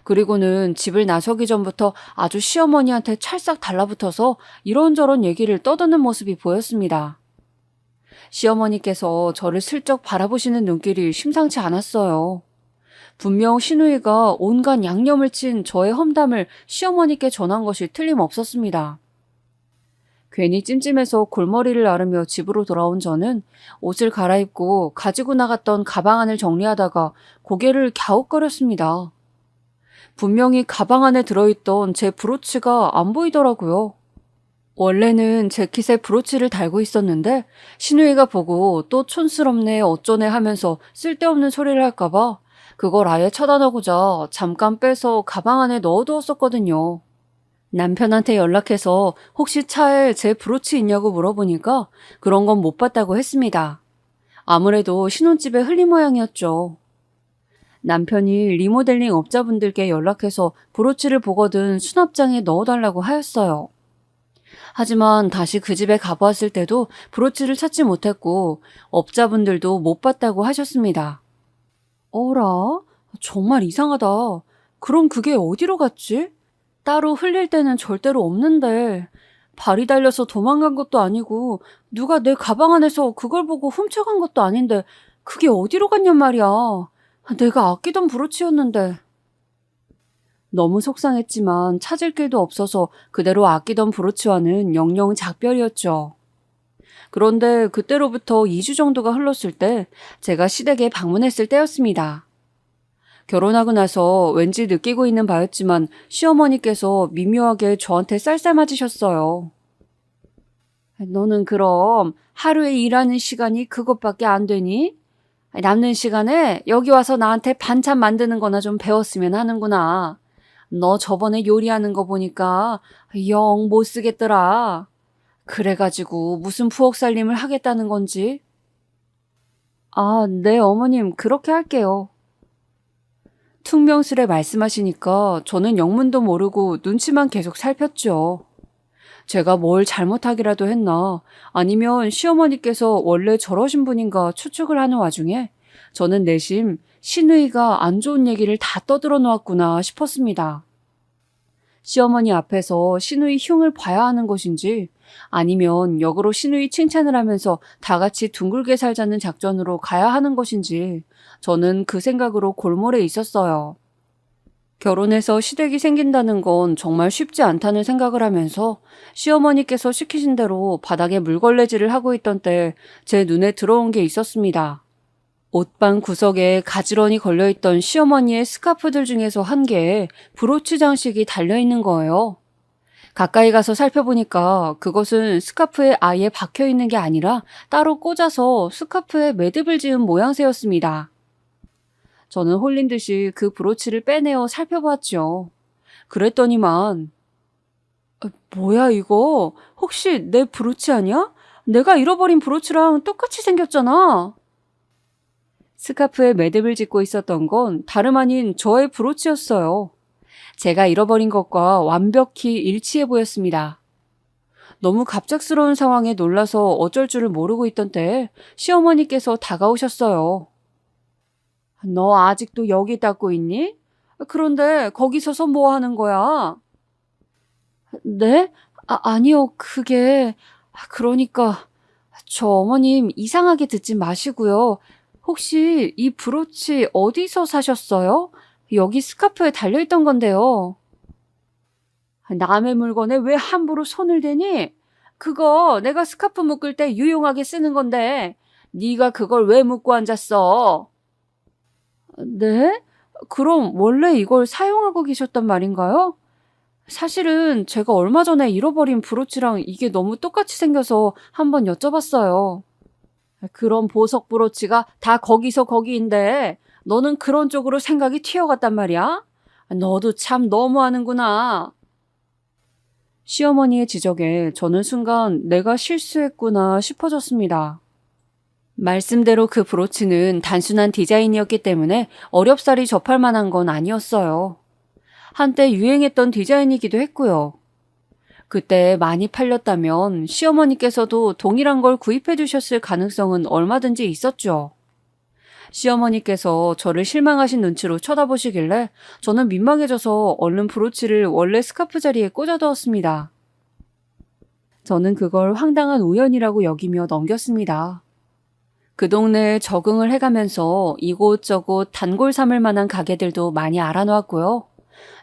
그리고는 집을 나서기 전부터 아주 시어머니한테 찰싹 달라붙어서 이런저런 얘기를 떠드는 모습이 보였습니다. 시어머니께서 저를 슬쩍 바라보시는 눈길이 심상치 않았어요. 분명 시누이가 온갖 양념을 친 저의 험담을 시어머니께 전한 것이 틀림없었습니다. 괜히 찜찜해서 골머리를 앓으며 집으로 돌아온 저는 옷을 갈아입고 가지고 나갔던 가방 안을 정리하다가 고개를 갸웃거렸습니다. 분명히 가방 안에 들어있던 제 브로치가 안 보이더라고요. 원래는 재킷에 브로치를 달고 있었는데 시누이가 보고 또 촌스럽네 어쩌네 하면서 쓸데없는 소리를 할까봐 그걸 아예 차단하고자 잠깐 빼서 가방 안에 넣어두었었거든요. 남편한테 연락해서 혹시 차에 제 브로치 있냐고 물어보니까 그런 건 못 봤다고 했습니다. 아무래도 신혼집에 흘린 모양이었죠. 남편이 리모델링 업자분들께 연락해서 브로치를 보거든 수납장에 넣어달라고 하였어요. 하지만 다시 그 집에 가보았을 때도 브로치를 찾지 못했고 업자분들도 못 봤다고 하셨습니다. 어라? 정말 이상하다. 그럼 그게 어디로 갔지? 따로 흘릴 때는 절대로 없는데 발이 달려서 도망간 것도 아니고 누가 내 가방 안에서 그걸 보고 훔쳐간 것도 아닌데 그게 어디로 갔냔 말이야. 내가 아끼던 브로치였는데. 너무 속상했지만 찾을 길도 없어서 그대로 아끼던 브로치와는 영영 작별이었죠. 그런데 그때로부터 2주 정도가 흘렀을 때 제가 시댁에 방문했을 때였습니다. 결혼하고 나서 왠지 느끼고 있는 바였지만 시어머니께서 미묘하게 저한테 쌀쌀맞으셨어요. 너는 그럼 하루에 일하는 시간이 그것밖에 안 되니? 남는 시간에 여기 와서 나한테 반찬 만드는 거나 좀 배웠으면 하는구나. 너 저번에 요리하는 거 보니까 영 못 쓰겠더라. 그래가지고 무슨 부엌 살림을 하겠다는 건지. 아, 네 어머님 그렇게 할게요. 퉁명스레 말씀하시니까 저는 영문도 모르고 눈치만 계속 살폈죠. 제가 뭘 잘못하기라도 했나 아니면 시어머니께서 원래 저러신 분인가 추측을 하는 와중에 저는 내심 시누이가 안 좋은 얘기를 다 떠들어 놓았구나 싶었습니다. 시어머니 앞에서 시누이 흉을 봐야 하는 것인지 아니면 역으로 시누이 칭찬을 하면서 다 같이 둥글게 살자는 작전으로 가야 하는 것인지 저는 그 생각으로 골몰해 있었어요. 결혼해서 시댁이 생긴다는 건 정말 쉽지 않다는 생각을 하면서 시어머니께서 시키신 대로 바닥에 물걸레질을 하고 있던 때 제 눈에 들어온 게 있었습니다. 옷방 구석에 가지런히 걸려있던 시어머니의 스카프들 중에서 한 개에 브로치 장식이 달려있는 거예요. 가까이 가서 살펴보니까 그것은 스카프에 아예 박혀있는 게 아니라 따로 꽂아서 스카프에 매듭을 지은 모양새였습니다. 저는 홀린 듯이 그 브로치를 빼내어 살펴봤죠. 그랬더니만 뭐야 이거? 혹시 내 브로치 아니야? 내가 잃어버린 브로치랑 똑같이 생겼잖아. 스카프에 매듭을 짓고 있었던 건 다름 아닌 저의 브로치였어요. 제가 잃어버린 것과 완벽히 일치해 보였습니다. 너무 갑작스러운 상황에 놀라서 어쩔 줄을 모르고 있던 때에 시어머니께서 다가오셨어요. 너 아직도 여기 닦고 있니? 그런데 거기 서서 뭐 하는 거야? 네? 아니요, 그게... 그러니까 저 어머님 이상하게 듣지 마시고요. 혹시 이 브로치 어디서 사셨어요? 여기 스카프에 달려있던 건데요. 남의 물건에 왜 함부로 손을 대니? 그거 내가 스카프 묶을 때 유용하게 쓰는 건데 네가 그걸 왜 묶고 앉았어? 네? 그럼 원래 이걸 사용하고 계셨단 말인가요? 사실은 제가 얼마 전에 잃어버린 브로치랑 이게 너무 똑같이 생겨서 한번 여쭤봤어요. 그런 보석 브로치가 다 거기서 거기인데 너는 그런 쪽으로 생각이 튀어갔단 말이야? 너도 참 너무하는구나. 시어머니의 지적에 저는 순간 내가 실수했구나 싶어졌습니다. 말씀대로 그 브로치는 단순한 디자인이었기 때문에 어렵사리 접할 만한 건 아니었어요. 한때 유행했던 디자인이기도 했고요. 그때 많이 팔렸다면 시어머니께서도 동일한 걸 구입해 주셨을 가능성은 얼마든지 있었죠. 시어머니께서 저를 실망하신 눈치로 쳐다보시길래 저는 민망해져서 얼른 브로치를 원래 스카프 자리에 꽂아두었습니다. 저는 그걸 황당한 우연이라고 여기며 넘겼습니다. 그 동네에 적응을 해가면서 이곳저곳 단골 삼을 만한 가게들도 많이 알아놓았고요.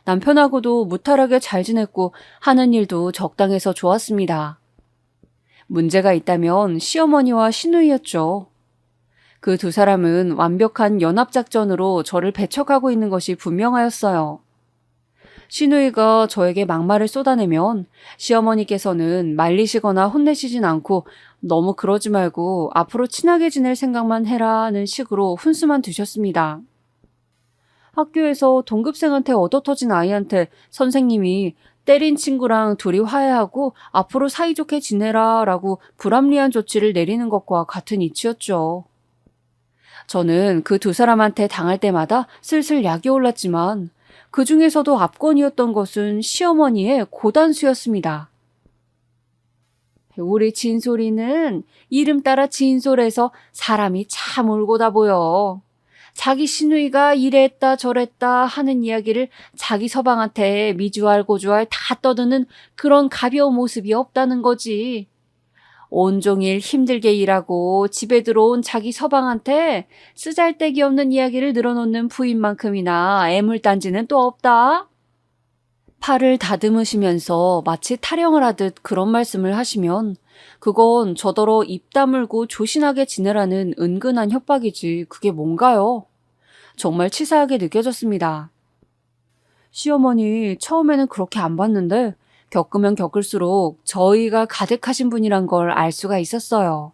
남편하고도 무탈하게 잘 지냈고 하는 일도 적당해서 좋았습니다. 문제가 있다면 시어머니와 시누이였죠. 그 두 사람은 완벽한 연합작전으로 저를 배척하고 있는 것이 분명하였어요. 시누이가 저에게 막말을 쏟아내면 시어머니께서는 말리시거나 혼내시진 않고 너무 그러지 말고 앞으로 친하게 지낼 생각만 해라는 식으로 훈수만 두셨습니다. 학교에서 동급생한테 얻어터진 아이한테 선생님이 때린 친구랑 둘이 화해하고 앞으로 사이좋게 지내라 라고 불합리한 조치를 내리는 것과 같은 이치였죠. 저는 그 두 사람한테 당할 때마다 슬슬 약이 올랐지만 그 중에서도 압권이었던 것은 시어머니의 고단수였습니다. 우리 진솔이는 이름 따라 진솔해서 사람이 참 올고다 보여. 자기 시누이가 이랬다 저랬다 하는 이야기를 자기 서방한테 미주알 고주알 다 떠드는 그런 가벼운 모습이 없다는 거지. 온종일 힘들게 일하고 집에 들어온 자기 서방한테 쓰잘데기 없는 이야기를 늘어놓는 부인만큼이나 애물단지는 또 없다. 팔을 다듬으시면서 마치 타령을 하듯 그런 말씀을 하시면 그건 저더러 입 다물고 조신하게 지내라는 은근한 협박이지 그게 뭔가요? 정말 치사하게 느껴졌습니다. 시어머니 처음에는 그렇게 안 봤는데 겪으면 겪을수록 저희가 가득하신 분이란 걸 알 수가 있었어요.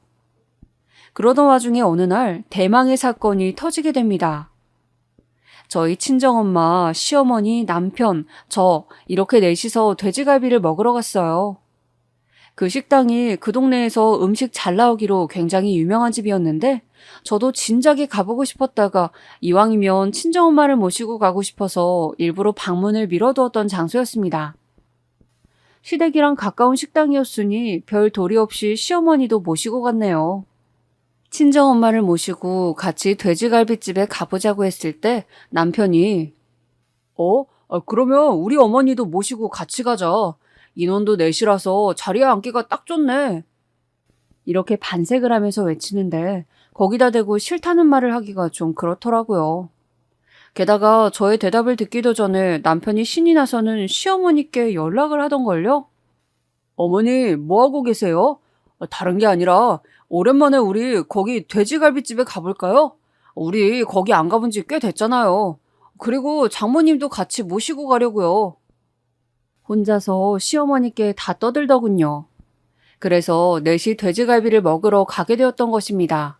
그러던 와중에 어느 날 대망의 사건이 터지게 됩니다. 저희 친정엄마, 시어머니, 남편, 저 이렇게 넷이서 돼지갈비를 먹으러 갔어요. 그 식당이 그 동네에서 음식 잘 나오기로 굉장히 유명한 집이었는데 저도 진작에 가보고 싶었다가 이왕이면 친정엄마를 모시고 가고 싶어서 일부러 방문을 미뤄두었던 장소였습니다. 시댁이랑 가까운 식당이었으니 별 도리 없이 시어머니도 모시고 갔네요. 친정엄마를 모시고 같이 돼지갈비집에 가보자고 했을 때 남편이 그러면 우리 어머니도 모시고 같이 가자. 인원도 넷이라서 자리에 앉기가 딱 좋네. 이렇게 반색을 하면서 외치는데 거기다 대고 싫다는 말을 하기가 좀 그렇더라고요. 게다가 저의 대답을 듣기도 전에 남편이 신이 나서는 시어머니께 연락을 하던걸요. 어머니 뭐하고 계세요? 다른 게 아니라 오랜만에 우리 거기 돼지갈비집에 가볼까요? 우리 거기 안 가본 지 꽤 됐잖아요. 그리고 장모님도 같이 모시고 가려고요. 혼자서 시어머니께 다 떠들더군요. 그래서 넷이 돼지갈비를 먹으러 가게 되었던 것입니다.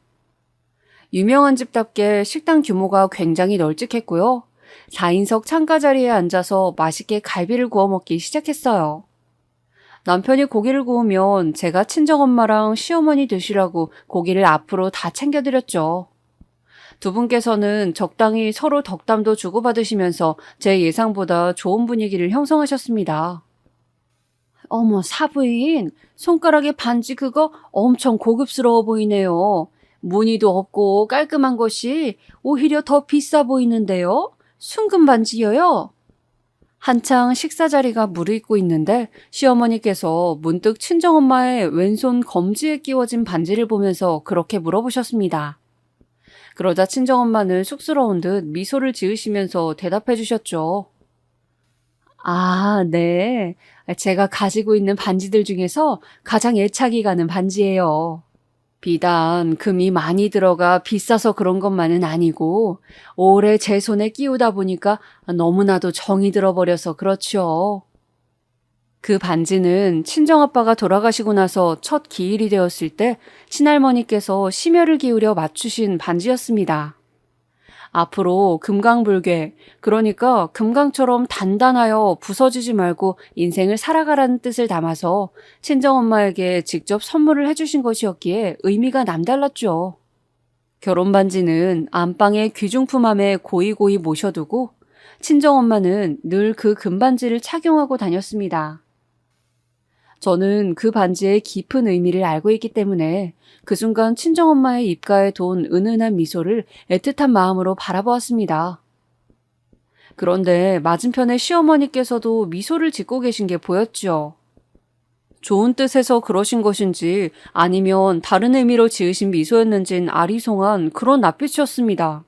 유명한 집답게 식당 규모가 굉장히 널찍했고요. 4인석 창가 자리에 앉아서 맛있게 갈비를 구워 먹기 시작했어요. 남편이 고기를 구우면 제가 친정엄마랑 시어머니 드시라고 고기를 앞으로 다 챙겨드렸죠. 두 분께서는 적당히 서로 덕담도 주고받으시면서 제 예상보다 좋은 분위기를 형성하셨습니다. 어머, 사부인, 손가락에 반지 그거 엄청 고급스러워 보이네요. 무늬도 없고 깔끔한 것이 오히려 더 비싸 보이는데요? 순금 반지여요? 한창 식사 자리가 무르익고 있는데 시어머니께서 문득 친정엄마의 왼손 검지에 끼워진 반지를 보면서 그렇게 물어보셨습니다. 그러자 친정엄마는 쑥스러운 듯 미소를 지으시면서 대답해 주셨죠. 아, 네. 제가 가지고 있는 반지들 중에서 가장 애착이 가는 반지예요. 비단 금이 많이 들어가 비싸서 그런 것만은 아니고 오래 제 손에 끼우다 보니까 너무나도 정이 들어버려서 그렇죠. 그 반지는 친정아빠가 돌아가시고 나서 첫 기일이 되었을 때 친할머니께서 심혈을 기울여 맞추신 반지였습니다. 앞으로 금강불괴, 그러니까 금강처럼 단단하여 부서지지 말고 인생을 살아가라는 뜻을 담아서 친정엄마에게 직접 선물을 해주신 것이었기에 의미가 남달랐죠. 결혼 반지는 안방에 귀중품함에 고이고이 모셔두고 친정엄마는 늘 그 금반지를 착용하고 다녔습니다. 저는 그 반지의 깊은 의미를 알고 있기 때문에 그 순간 친정엄마의 입가에 돈 은은한 미소를 애틋한 마음으로 바라보았습니다. 그런데 맞은편에 시어머니께서도 미소를 짓고 계신 게 보였죠. 좋은 뜻에서 그러신 것인지 아니면 다른 의미로 지으신 미소였는진 아리송한 그런 낯빛이었습니다.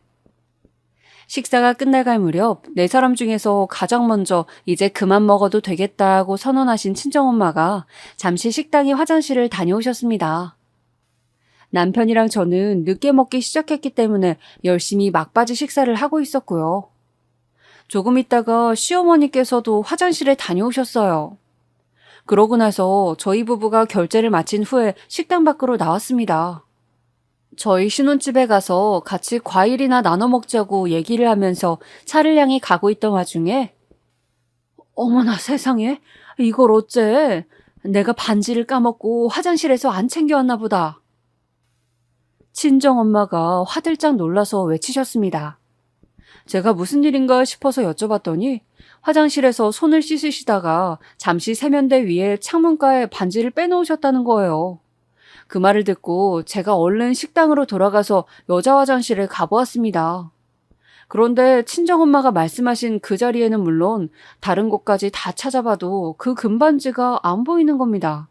식사가 끝나갈 무렵 네 사람 중에서 가장 먼저 이제 그만 먹어도 되겠다고 선언하신 친정엄마가 잠시 식당의 화장실을 다녀오셨습니다. 남편이랑 저는 늦게 먹기 시작했기 때문에 열심히 막바지 식사를 하고 있었고요. 조금 있다가 시어머니께서도 화장실에 다녀오셨어요. 그러고 나서 저희 부부가 결제를 마친 후에 식당 밖으로 나왔습니다. 저희 신혼집에 가서 같이 과일이나 나눠 먹자고 얘기를 하면서 차를 향해 가고 있던 와중에 어머나 세상에, 이걸 어째? 내가 반지를 까먹고 화장실에서 안 챙겨왔나 보다. 친정엄마가 화들짝 놀라서 외치셨습니다. 제가 무슨 일인가 싶어서 여쭤봤더니 화장실에서 손을 씻으시다가 잠시 세면대 위에 창문가에 반지를 빼놓으셨다는 거예요. 그 말을 듣고 제가 얼른 식당으로 돌아가서 여자 화장실에 가보았습니다. 그런데 친정엄마가 말씀하신 그 자리에는 물론 다른 곳까지 다 찾아봐도 그 금반지가 안 보이는 겁니다.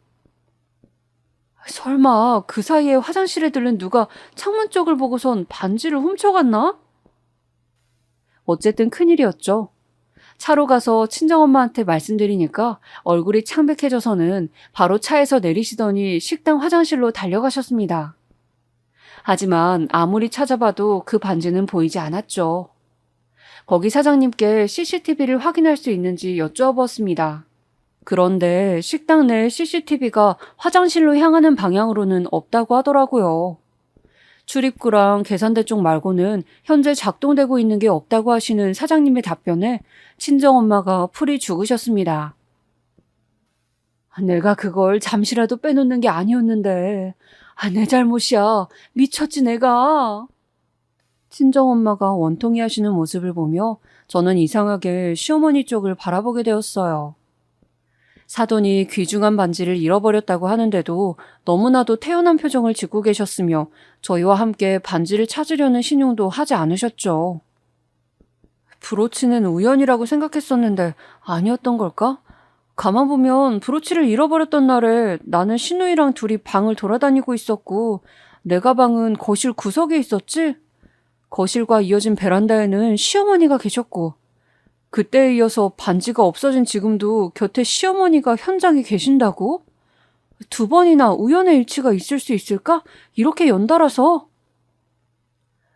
설마 그 사이에 화장실에 들른 누가 창문 쪽을 보고선 반지를 훔쳐갔나? 어쨌든 큰일이었죠. 차로 가서 친정엄마한테 말씀드리니까 얼굴이 창백해져서는 바로 차에서 내리시더니 식당 화장실로 달려가셨습니다. 하지만 아무리 찾아봐도 그 반지는 보이지 않았죠. 거기 사장님께 CCTV를 확인할 수 있는지 여쭈어보았습니다. 그런데 식당 내 CCTV가 화장실로 향하는 방향으로는 없다고 하더라고요. 출입구랑 계산대 쪽 말고는 현재 작동되고 있는 게 없다고 하시는 사장님의 답변에 친정엄마가 풀이 죽으셨습니다. 내가 그걸 잠시라도 빼놓는 게 아니었는데, 내 잘못이야. 미쳤지 내가. 친정엄마가 원통이 하시는 모습을 보며 저는 이상하게 시어머니 쪽을 바라보게 되었어요. 사돈이 귀중한 반지를 잃어버렸다고 하는데도 너무나도 태연한 표정을 짓고 계셨으며 저희와 함께 반지를 찾으려는 신용도 하지 않으셨죠. 브로치는 우연이라고 생각했었는데 아니었던 걸까? 가만 보면 브로치를 잃어버렸던 날에 나는 신우이랑 둘이 방을 돌아다니고 있었고 내 가방은 거실 구석에 있었지? 거실과 이어진 베란다에는 시어머니가 계셨고 그때에 이어서 반지가 없어진 지금도 곁에 시어머니가 현장에 계신다고? 두 번이나 우연의 일치가 있을 수 있을까? 이렇게 연달아서?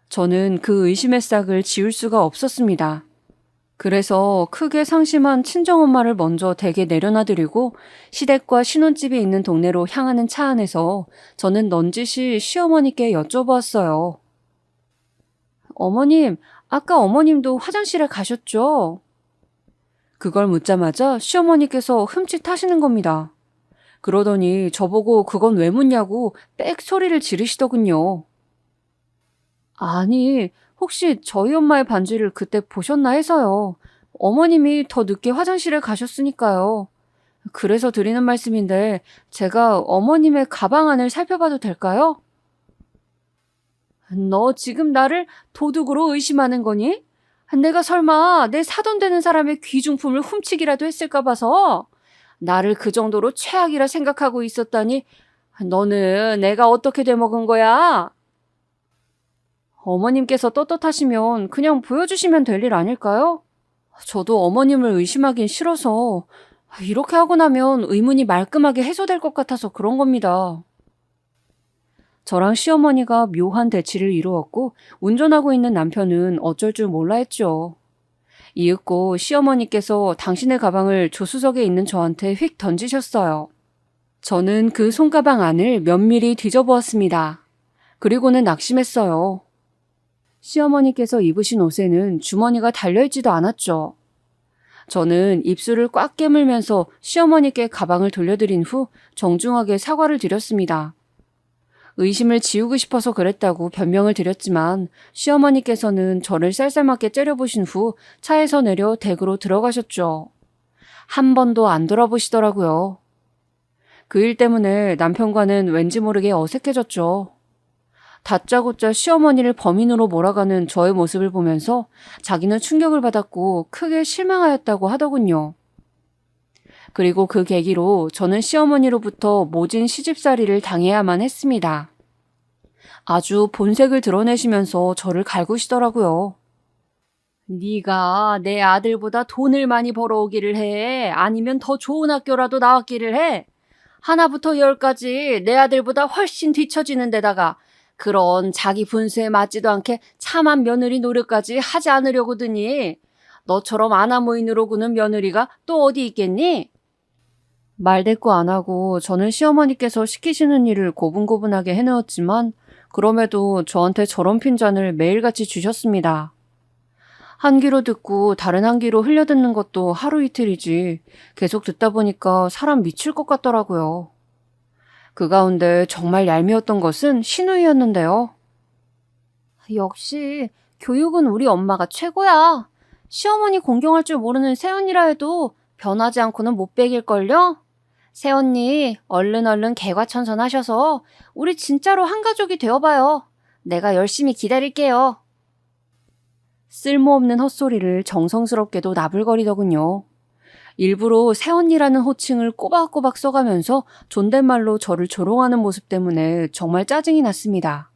저는 그 의심의 싹을 지울 수가 없었습니다. 그래서 크게 상심한 친정엄마를 먼저 댁에 내려놔드리고 시댁과 신혼집이 있는 동네로 향하는 차 안에서 저는 넌지시 시어머니께 여쭤보았어요. 어머님, 아까 어머님도 화장실에 가셨죠? 그걸 묻자마자 시어머니께서 흠칫하시는 겁니다. 그러더니 저보고 그건 왜 묻냐고 빽 소리를 지르시더군요. 아니, 혹시 저희 엄마의 반지를 그때 보셨나 해서요. 어머님이 더 늦게 화장실에 가셨으니까요. 그래서 드리는 말씀인데 제가 어머님의 가방 안을 살펴봐도 될까요? 너 지금 나를 도둑으로 의심하는 거니? 내가 설마 내 사돈 되는 사람의 귀중품을 훔치기라도 했을까 봐서 나를 그 정도로 최악이라 생각하고 있었다니 너는 내가 어떻게 돼먹은 거야? 어머님께서 떳떳하시면 그냥 보여주시면 될 일 아닐까요? 저도 어머님을 의심하긴 싫어서 이렇게 하고 나면 의문이 말끔하게 해소될 것 같아서 그런 겁니다. 저랑 시어머니가 묘한 대치를 이루었고 운전하고 있는 남편은 어쩔 줄 몰라 했죠. 이윽고 시어머니께서 당신의 가방을 조수석에 있는 저한테 휙 던지셨어요. 저는 그 손가방 안을 면밀히 뒤져보았습니다. 그리고는 낙심했어요. 시어머니께서 입으신 옷에는 주머니가 달려있지도 않았죠. 저는 입술을 꽉 깨물면서 시어머니께 가방을 돌려드린 후 정중하게 사과를 드렸습니다. 의심을 지우고 싶어서 그랬다고 변명을 드렸지만 시어머니께서는 저를 쌀쌀맞게 째려보신 후 차에서 내려 댁으로 들어가셨죠. 한 번도 안 돌아보시더라고요. 그 일 때문에 남편과는 왠지 모르게 어색해졌죠. 다짜고짜 시어머니를 범인으로 몰아가는 저의 모습을 보면서 자기는 충격을 받았고 크게 실망하였다고 하더군요. 그리고 그 계기로 저는 시어머니로부터 모진 시집살이를 당해야만 했습니다. 아주 본색을 드러내시면서 저를 갈구시더라고요. 네가 내 아들보다 돈을 많이 벌어오기를 해? 아니면 더 좋은 학교라도 나왔기를 해? 하나부터 열까지 내 아들보다 훨씬 뒤처지는 데다가 그런 자기 분수에 맞지도 않게 참한 며느리 노릇까지 하지 않으려고 드니 너처럼 아나무인으로 구는 며느리가 또 어디 있겠니? 말대꾸 안 하고 저는 시어머니께서 시키시는 일을 고분고분하게 해내었지만 그럼에도 저한테 저런 핀잔을 매일같이 주셨습니다. 한 귀로 듣고 다른 한 귀로 흘려듣는 것도 하루 이틀이지 계속 듣다 보니까 사람 미칠 것 같더라고요. 그 가운데 정말 얄미웠던 것은 시누이였는데요. 역시 교육은 우리 엄마가 최고야. 시어머니 공경할 줄 모르는 새언니라 해도 변하지 않고는 못 베길걸요? 새언니 얼른 개과천선하셔서 우리 진짜로 한 가족이 되어봐요. 내가 열심히 기다릴게요. 쓸모없는 헛소리를 정성스럽게도 나불거리더군요. 일부러 새언니라는 호칭을 꼬박꼬박 써가면서 존댓말로 저를 조롱하는 모습 때문에 정말 짜증이 났습니다.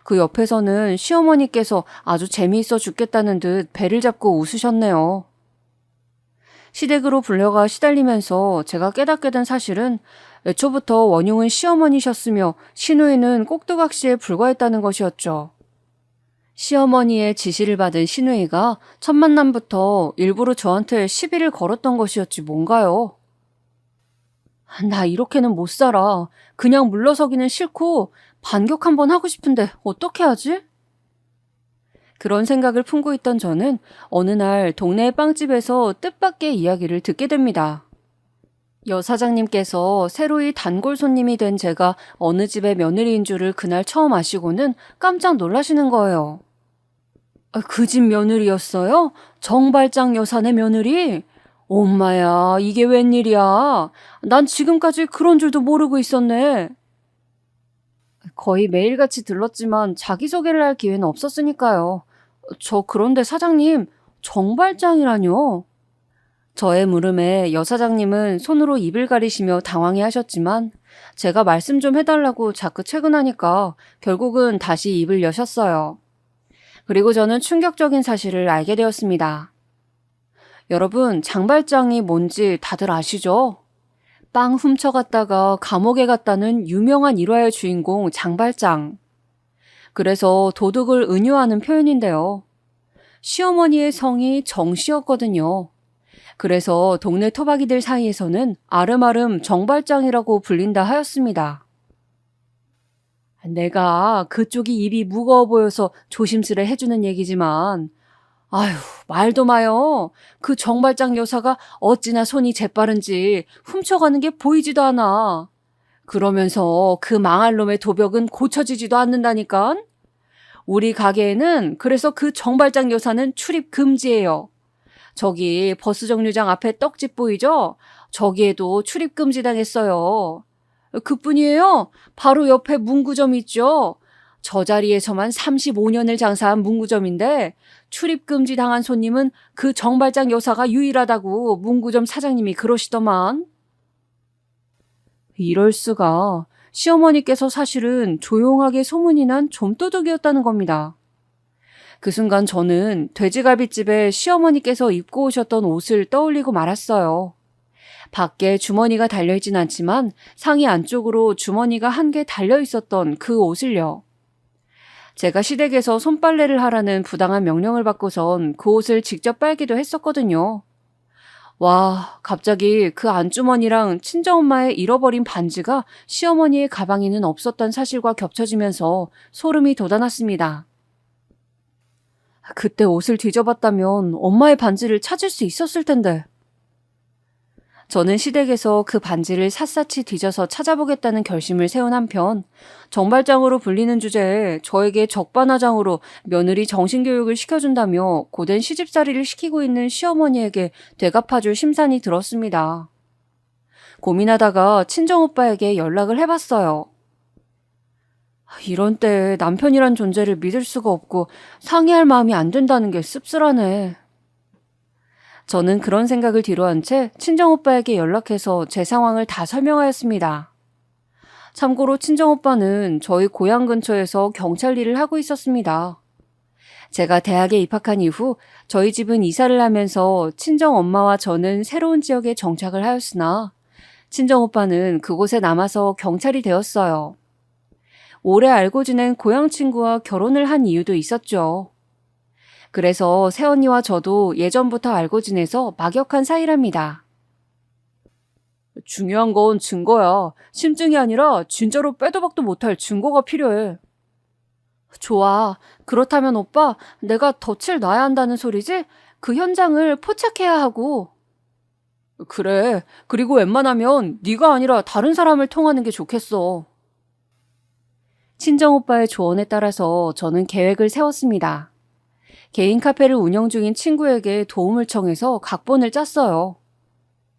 그 옆에서는 시어머니께서 아주 재미있어 죽겠다는 듯 배를 잡고 웃으셨네요. 시댁으로 불려가 시달리면서 제가 깨닫게 된 사실은 애초부터 원흉은 시어머니셨으며 시누이는 꼭두각시에 불과했다는 것이었죠. 시어머니의 지시를 받은 시누이가 첫 만남부터 일부러 저한테 시비를 걸었던 것이었지 뭔가요? 나 이렇게는 못 살아. 그냥 물러서기는 싫고 반격 한번 하고 싶은데 어떻게 하지? 그런 생각을 품고 있던 저는 어느 날 동네 빵집에서 뜻밖의 이야기를 듣게 됩니다. 여 사장님께서 새로이 단골 손님이 된 제가 어느 집의 며느리인 줄을 그날 처음 아시고는 깜짝 놀라시는 거예요. 그 집 며느리였어요? 정발장 여사네 며느리? 엄마야, 이게 웬일이야? 난 지금까지 그런 줄도 모르고 있었네. 거의 매일같이 들렀지만 자기소개를 할 기회는 없었으니까요. 저 그런데 사장님, 정발장이라뇨? 저의 물음에 여 사장님은 손으로 입을 가리시며 당황해 하셨지만 제가 말씀 좀 해달라고 자꾸 채근하니까 결국은 다시 입을 여셨어요. 그리고 저는 충격적인 사실을 알게 되었습니다. 여러분, 장발장이 뭔지 다들 아시죠? 빵 훔쳐갔다가 감옥에 갔다는 유명한 일화의 주인공 장발장. 그래서 도둑을 은유하는 표현인데요. 시어머니의 성이 정씨였거든요. 그래서 동네 토박이들 사이에서는 아름아름 정발장이라고 불린다 하였습니다. 내가 그쪽이 입이 무거워 보여서 조심스레 해주는 얘기지만 아휴, 말도 마요. 그 정발장 여사가 어찌나 손이 재빠른지 훔쳐가는 게 보이지도 않아. 그러면서 그 망할 놈의 도벽은 고쳐지지도 않는다니까. 우리 가게에는 그래서 그 정발장 여사는 출입 금지예요. 저기 버스 정류장 앞에 떡집 보이죠? 저기에도 출입 금지 당했어요. 그뿐이에요. 바로 옆에 문구점 있죠? 저 자리에서만 35년을 장사한 문구점인데 출입 금지 당한 손님은 그 정발장 여사가 유일하다고 문구점 사장님이 그러시더만. 이럴 수가. 시어머니께서 사실은 조용하게 소문이 난 좀도둑이었다는 겁니다. 그 순간 저는 돼지갈비집에 시어머니께서 입고 오셨던 옷을 떠올리고 말았어요. 밖에 주머니가 달려있진 않지만 상의 안쪽으로 주머니가 한 개 달려있었던 그 옷을요. 제가 시댁에서 손빨래를 하라는 부당한 명령을 받고선 그 옷을 직접 빨기도 했었거든요. 와, 갑자기 그 안주머니랑 친정엄마의 잃어버린 반지가 시어머니의 가방에는 없었던 사실과 겹쳐지면서 소름이 돋아났습니다. 그때 옷을 뒤져봤다면 엄마의 반지를 찾을 수 있었을 텐데. 저는 시댁에서 그 반지를 샅샅이 뒤져서 찾아보겠다는 결심을 세운 한편 정발장으로 불리는 주제에 저에게 적반하장으로 며느리 정신교육을 시켜준다며 고된 시집살이를 시키고 있는 시어머니에게 되갚아줄 심산이 들었습니다. 고민하다가 친정오빠에게 연락을 해봤어요. 이런 때 남편이란 존재를 믿을 수가 없고 상의할 마음이 안 든다는 게 씁쓸하네. 저는 그런 생각을 뒤로한 채 친정오빠에게 연락해서 제 상황을 다 설명하였습니다. 참고로 친정오빠는 저희 고향 근처에서 경찰 일을 하고 있었습니다. 제가 대학에 입학한 이후 저희 집은 이사를 하면서 친정엄마와 저는 새로운 지역에 정착을 하였으나 친정오빠는 그곳에 남아서 경찰이 되었어요. 오래 알고 지낸 고향 친구와 결혼을 한 이유도 있었죠. 그래서 새언니와 저도 예전부터 알고 지내서 막역한 사이랍니다. 중요한 건 증거야. 심증이 아니라 진짜로 빼도 박도 못할 증거가 필요해. 좋아. 그렇다면 오빠, 내가 덫을 놔야 한다는 소리지? 그 현장을 포착해야 하고. 그래. 그리고 웬만하면 네가 아니라 다른 사람을 통하는 게 좋겠어. 친정오빠의 조언에 따라서 저는 계획을 세웠습니다. 개인 카페를 운영 중인 친구에게 도움을 청해서 각본을 짰어요.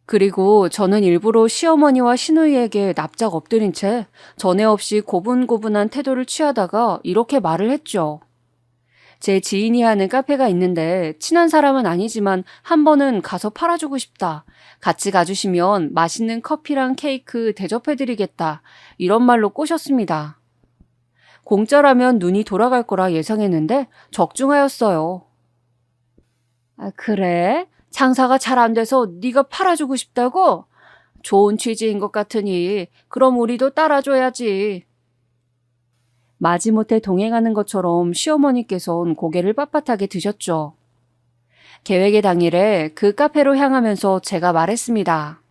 그리고 저는 일부러 시어머니와 시누이에게 납작 엎드린 채 전에 없이 고분고분한 태도를 취하다가 이렇게 말을 했죠. 제 지인이 하는 카페가 있는데 친한 사람은 아니지만 한 번은 가서 팔아주고 싶다. 같이 가주시면 맛있는 커피랑 케이크 대접해드리겠다. 이런 말로 꼬셨습니다. 공짜라면 눈이 돌아갈 거라 예상했는데 적중하였어요. 아, 그래? 장사가 잘 안 돼서 네가 팔아주고 싶다고? 좋은 취지인 것 같으니 그럼 우리도 따라줘야지. 마지못해 동행하는 것처럼 시어머니께서는 고개를 빳빳하게 드셨죠. 계획의 당일에 그 카페로 향하면서 제가 말했습니다.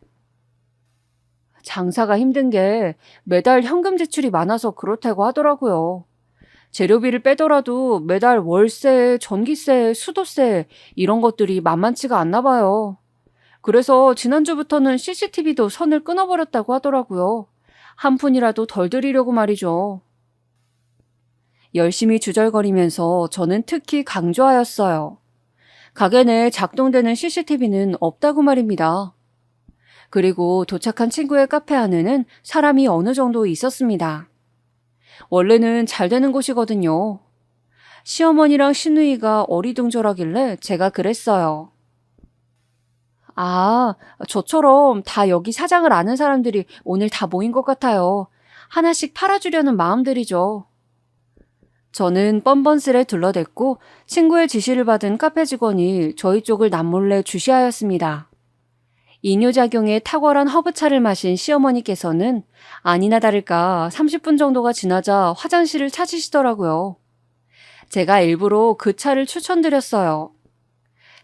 장사가 힘든 게 매달 현금 지출이 많아서 그렇다고 하더라고요. 재료비를 빼더라도 매달 월세, 전기세, 수도세 이런 것들이 만만치가 않나 봐요. 그래서 지난주부터는 CCTV도 선을 끊어버렸다고 하더라고요. 한 푼이라도 덜 들이려고 말이죠. 열심히 주절거리면서 저는 특히 강조하였어요. 가게 내에 작동되는 CCTV는 없다고 말입니다. 그리고 도착한 친구의 카페 안에는 사람이 어느 정도 있었습니다. 원래는 잘 되는 곳이거든요. 시어머니랑 시누이가 어리둥절하길래 제가 그랬어요. 아, 저처럼 다 여기 사장을 아는 사람들이 오늘 다 모인 것 같아요. 하나씩 팔아주려는 마음들이죠. 저는 뻔뻔스레 둘러댔고 친구의 지시를 받은 카페 직원이 저희 쪽을 남몰래 주시하였습니다. 이뇨작용에 탁월한 허브차를 마신 시어머니께서는 아니나 다를까 30분 정도가 지나자 화장실을 찾으시더라고요. 제가 일부러 그 차를 추천드렸어요.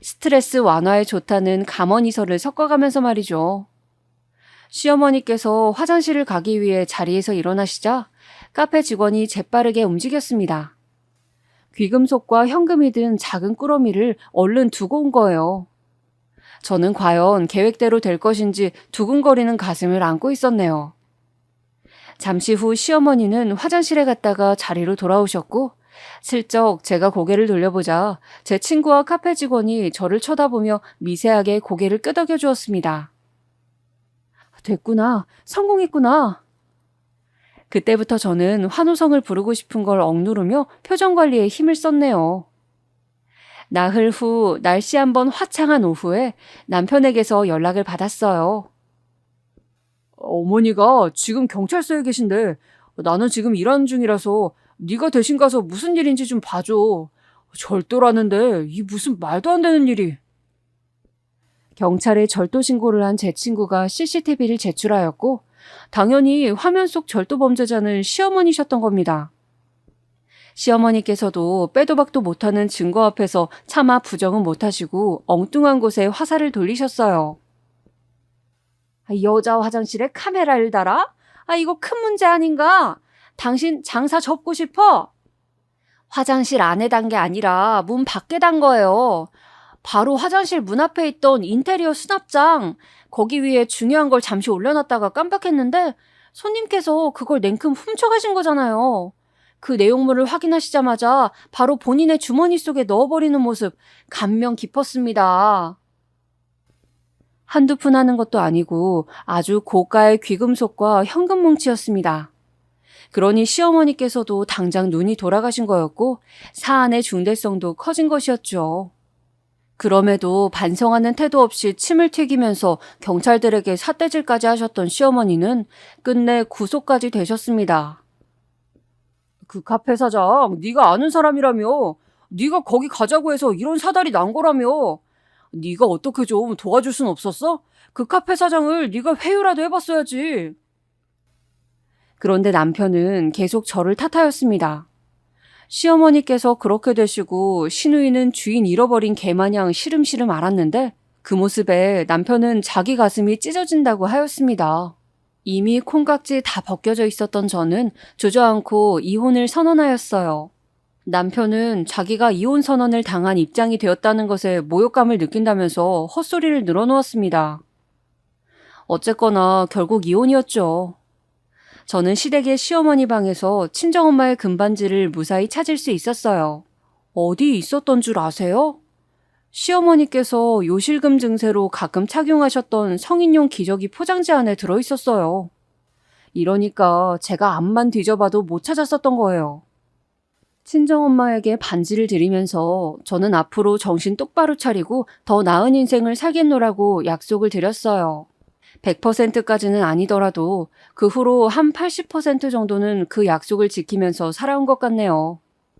스트레스 완화에 좋다는 감언이설을 섞어가면서 말이죠. 시어머니께서 화장실을 가기 위해 자리에서 일어나시자 카페 직원이 재빠르게 움직였습니다. 귀금속과 현금이 든 작은 꾸러미를 얼른 두고 온 거예요. 저는 과연 계획대로 될 것인지 두근거리는 가슴을 안고 있었네요. 잠시 후 시어머니는 화장실에 갔다가 자리로 돌아오셨고 슬쩍 제가 고개를 돌려보자 제 친구와 카페 직원이 저를 쳐다보며 미세하게 고개를 끄덕여 주었습니다. 됐구나. 성공했구나. 그때부터 저는 환호성을 부르고 싶은 걸 억누르며 표정 관리에 힘을 썼네요. 나흘 후 날씨 한번 화창한 오후에 남편에게서 연락을 받았어요. 어머니가 지금 경찰서에 계신데 나는 지금 일하는 중이라서 네가 대신 가서 무슨 일인지 좀 봐줘. 절도라는데 이 무슨 말도 안 되는 일이. 경찰에 절도 신고를 한 제 친구가 CCTV를 제출하였고 당연히 화면 속 절도 범죄자는 시어머니셨던 겁니다. 시어머니께서도 빼도 박도 못하는 증거 앞에서 차마 부정은 못하시고 엉뚱한 곳에 화살을 돌리셨어요. 여자 화장실에 카메라를 달아? 이거 큰 문제 아닌가? 당신 장사 접고 싶어? 화장실 안에 단 게 아니라 문 밖에 단 거예요. 바로 화장실 문 앞에 있던 인테리어 수납장. 거기 위에 중요한 걸 잠시 올려놨다가 깜빡했는데 손님께서 그걸 냉큼 훔쳐가신 거잖아요. 그 내용물을 확인하시자마자 바로 본인의 주머니 속에 넣어버리는 모습 감명 깊었습니다. 한두 푼 하는 것도 아니고 아주 고가의 귀금속과 현금 뭉치였습니다. 그러니 시어머니께서도 당장 눈이 돌아가신 거였고 사안의 중대성도 커진 것이었죠. 그럼에도 반성하는 태도 없이 침을 튀기면서 경찰들에게 삿대질까지 하셨던 시어머니는 끝내 구속까지 되셨습니다. 그 카페 사장, 네가 아는 사람이라며. 네가 거기 가자고 해서 이런 사달이 난 거라며. 네가 어떻게 좀 도와줄 순 없었어? 그 카페 사장을 네가 회유라도 해봤어야지. 그런데 남편은 계속 저를 탓하였습니다. 시어머니께서 그렇게 되시고 시누이는 주인 잃어버린 개마냥 시름시름 앓았는데 그 모습에 남편은 자기 가슴이 찢어진다고 하였습니다. 이미 콩깍지 다 벗겨져 있었던 저는 주저앉고 이혼을 선언하였어요. 남편은 자기가 이혼 선언을 당한 입장이 되었다는 것에 모욕감을 느낀다면서 헛소리를 늘어놓았습니다. 어쨌거나 결국 이혼이었죠. 저는 시댁의 시어머니 방에서 친정엄마의 금반지를 무사히 찾을 수 있었어요. 어디 있었던 줄 아세요? 시어머니께서 요실금 증세로 가끔 착용하셨던 성인용 기저귀 포장지 안에 들어있었어요. 이러니까 제가 앞만 뒤져봐도 못 찾았었던 거예요. 친정엄마에게 반지를 드리면서 저는 앞으로 정신 똑바로 차리고 더 나은 인생을 살겠노라고 약속을 드렸어요. 100%까지는 아니더라도 그 후로 한 80% 정도는 그 약속을 지키면서 살아온 것 같네요.